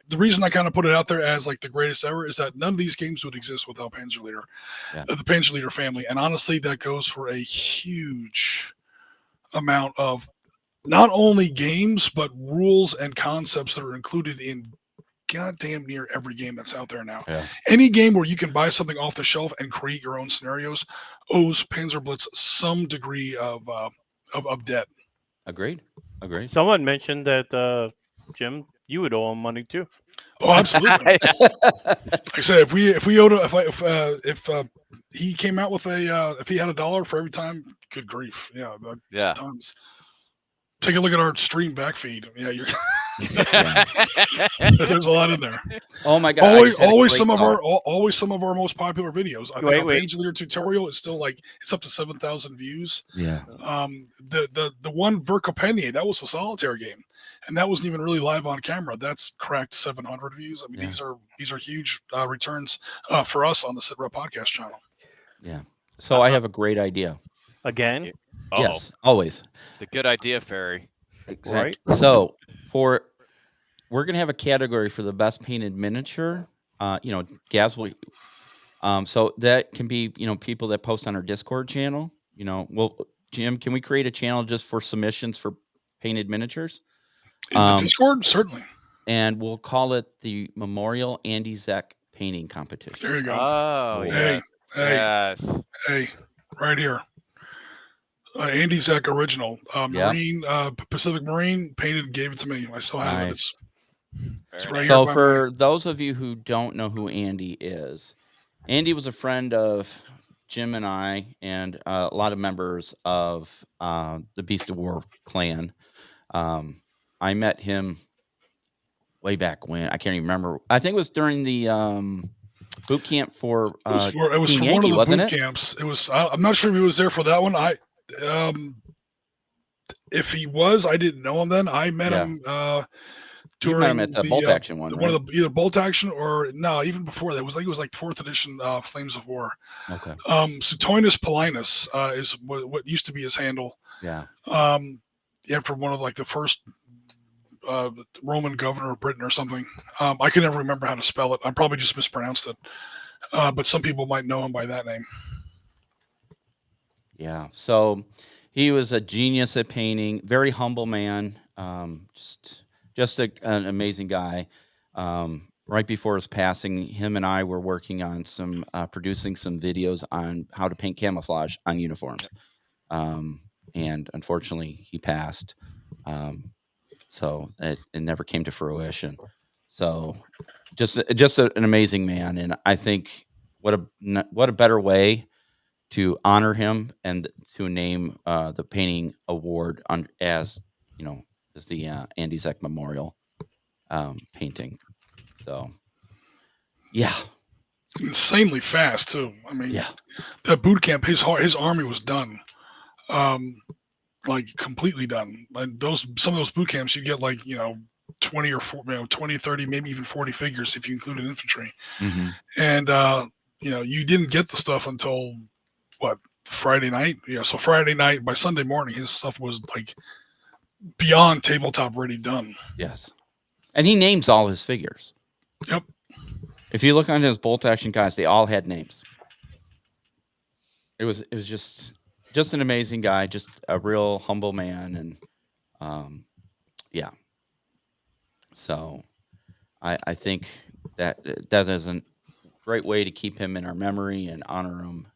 the reason I kind of put it out there as like the greatest ever is that none of these games would exist without Panzer Leader, the Panzer Leader family. And honestly, that goes for a huge amount of not only games, but rules and concepts that are included in goddamn near every game that's out there now. Yeah. Any game where you can buy something off the shelf and create your own scenarios owes Panzer Blitz some degree of debt. Agreed. Someone mentioned that Jim, you would owe him money too. Oh, absolutely. Like I said, if he came out with if he had $1 for every time, good grief, yeah, tons. Take a look at our stream back feed. Yeah, you're. There's a lot in there. Oh my god! Always some of our most popular videos. I think our Panzer Leader tutorial is still like it's up to 7,000 views. Yeah. The one Verkopenia, that was a solitaire game, and that wasn't even really live on camera. That's cracked 700 views. I mean, these are huge returns for us on the Sit Rep podcast channel. Yeah. So I have a great idea. Again? Yes, always. The good idea fairy. Right. So we're gonna have a category for the best painted miniature. Gaz will. So that can be people that post on our Discord channel. Jim, can we create a channel just for submissions for painted miniatures? In the Discord, certainly. And we'll call it the Memorial Andy Zek Painting Competition. There you go. Oh, Cool. yeah. Hey, Yes. hey, right here. Andy Zek original, Yep. Marine, Pacific Marine, painted and gave it to me. I still have it. Nice. It's Very right nice. here. So by for those of you who don't know who Andy is, Andy was a friend of Jim and I, and a lot of members of the Beast of War clan. I met him way back when. I can't even remember. I think it was during the boot camp for it was King for one Yankee, of the wasn't boot it? camps. It was. I'm not sure if he was there for that one. If he was, I didn't know him then. I met Yeah. him You met during him at the bolt action one, one right? of the either bolt action or no, even before that. It was like 4th edition Flames of War. Okay. Suetonis Paulinus is what used to be his handle. Yeah. After one of like the first Roman governor of Britain or something. I can never remember how to spell it. I probably just mispronounced it. But some people might know him by that name. Yeah. So he was a genius at painting, very humble man. Just an amazing guy. Right before his passing, him and I were working on producing some videos on how to paint camouflage on uniforms. And unfortunately, he passed. So it never came to fruition. So just an amazing man, and I think what a better way to honor him and to name the painting award as the Andy Zek Memorial painting. So yeah, Insanely fast too. I mean, yeah, that boot camp, his army was done. Like completely done. And some of those boot camps, you get like 20 or 20, 30, maybe even 40 figures if you include an infantry. mm-hmm. And you didn't get the stuff until what, Friday night? Yeah, so Friday night, by Sunday morning, his stuff was like beyond tabletop ready, done. Yes, and he names all his figures. Yep. If you look on his bolt action guys, they all had names. It was just an amazing guy, just a real humble man, and yeah. So I think that is a great way to keep him in our memory and honor him,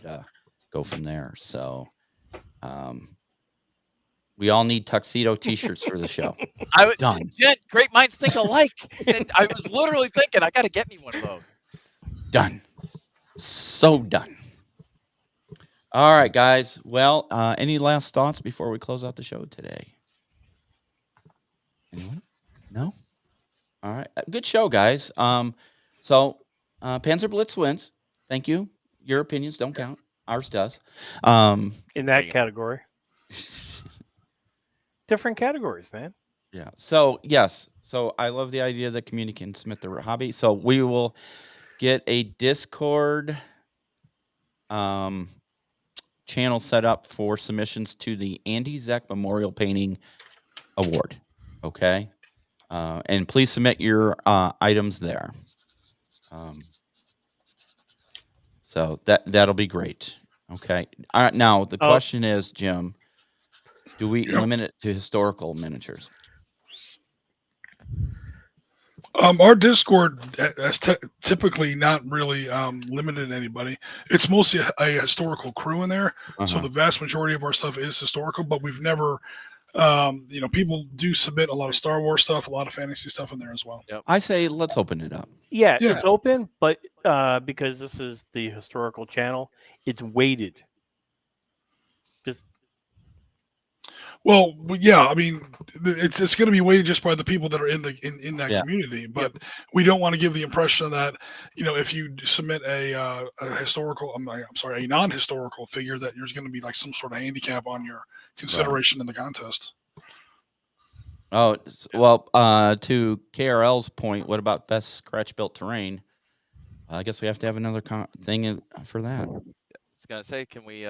and go from there. So we all need tuxedo T-shirts for the show. Done. Jen, great minds think alike. And I was literally thinking, I got to get me one of those. Done. So done. All right, guys. Well, any last thoughts before we close out the show today? Anyone? No? All right. Good show, guys. So Panzer Blitz wins. Thank you. Your opinions don't count. Ours does. In that category. Different categories, man. Yeah. So, yes. So I love the idea that community can submit their hobby. So we will get a Discord channel set up for submissions to the Andy Zek Memorial Painting Award. Okay. And please submit your items there. So that'll be great. Okay. Now the question is, Jim, do we limit it to historical miniatures? Our Discord has typically not really limited anybody. It's mostly a historical crew in there, so the vast majority of our stuff is historical. But we've never, people do submit a lot of Star Wars stuff, a lot of fantasy stuff in there as well. Yep. I say let's open it up. Yeah, it's open, but because this is the historical channel, it's weighted. Well, yeah, I mean, it's going to be weighted just by the people that are in that community. But we don't want to give the impression that if you submit a historical, a non-historical figure, that there's going to be like some sort of handicap on your consideration in the contest. Oh well, to KRL's point, what about best scratch-built terrain? I guess we have to have another thing for that. I was gonna say, can we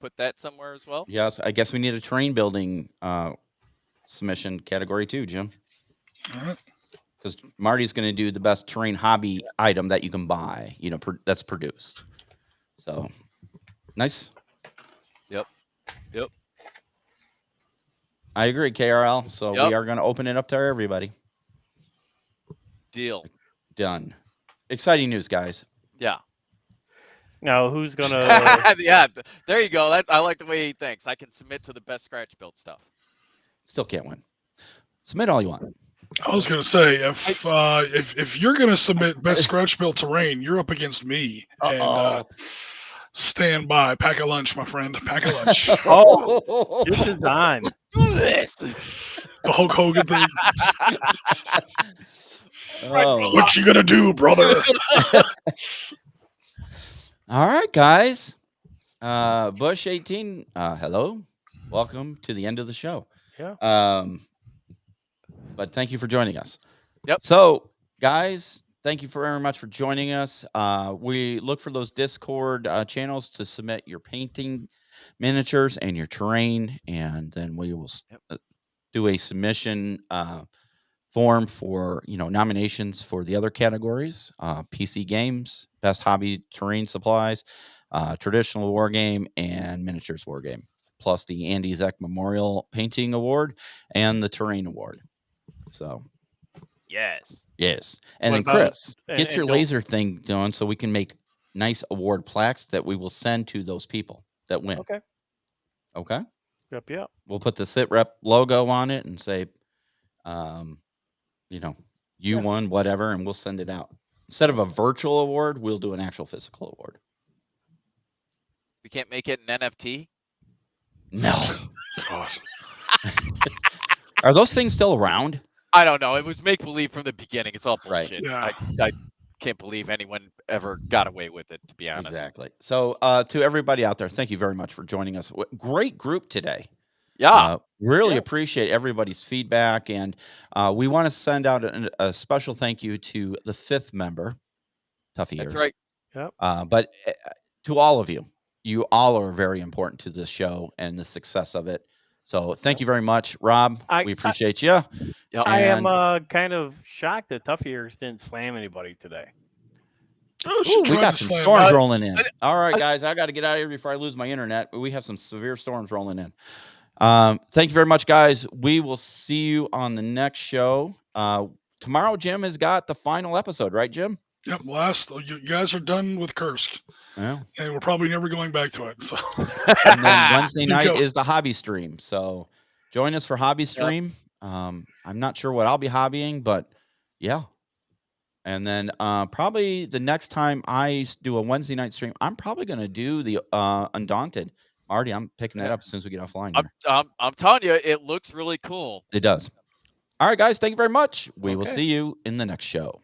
put that somewhere as well? Yes, I guess we need a terrain building submission category too, Jim. All right. Because Marty's going to do the best terrain hobby item that you can buy, that's produced. So nice. Yep. I agree, KRL. So we Yep. are going to open it up to everybody. Deal. Done. Exciting news, guys. Yeah. Now, who's gonna? Yeah. There you go. I like the way he thinks. I can submit to the best scratch build stuff. Still can't win. Submit all you want. I was gonna say if you're gonna submit best scratch built terrain, you're up against me. And stand by. Pack a lunch, my friend. Pack a lunch. Oh, this is on. Do this. The Hulk Hogan thing. Oh. What you gonna do, brother? All right, guys. Bush 18. Hello. Welcome to the end of the show. Yeah. But thank you for joining us. Yep. So, guys, thank you very much for joining us. We look for those Discord channels to submit your painting miniatures and your terrain, and then we will do a submission form for nominations for the other categories: PC games, best hobby terrain supplies, traditional war game, and miniatures war game, plus the Andy Zeck Memorial Painting Award and the Terrain Award. So, Yes. and What then about- Chris, and- get and your don't- laser thing done so we can make nice award plaques that we will send to those people that win. Okay. Okay. Yep. We'll put the sit rep logo on it and say, you won, whatever, and we'll send it out. Instead of a virtual award, we'll do an actual physical award. We can't make it an NFT. No. God. Are those things still around? I don't know. It was make believe from the beginning. It's all Right. bullshit. Yeah. I can't believe anyone ever got away with it, to be honest. Exactly. So to everybody out there, thank you very much for joining us. Great group today. Yeah. Really Yeah. appreciate everybody's feedback. And we want to send out a special thank you to the 5th member, Tough Ears. That's right. But to all of you, you all are very important to this show and the success of it. So thank you very much, Rob. We appreciate you. Yep. I am kind of shocked that Tough Ears didn't slam anybody today. Oh, she Ooh, we tried got to some slam storms me. rolling in. All right, guys, I got to get out of here before I lose my internet. We have some severe storms rolling in. Thank you very much, guys. We will see you on the next show. Tomorrow, Jim has got the final episode, right, Jim? Yep. You guys are done with Kursk, Yeah. and we're probably never going back to it. So And then Wednesday You night go. is the hobby stream. So join us for hobby stream. I'm not sure what I'll be hobbying, but yeah. And then probably the next time I do a Wednesday night stream, I'm probably going to do the Undaunted. Marty, I'm picking that up as soon as we get offline here. I'm telling you, it looks really cool. It does. All right, guys. Thank you very much. We will Okay. see you in the next show.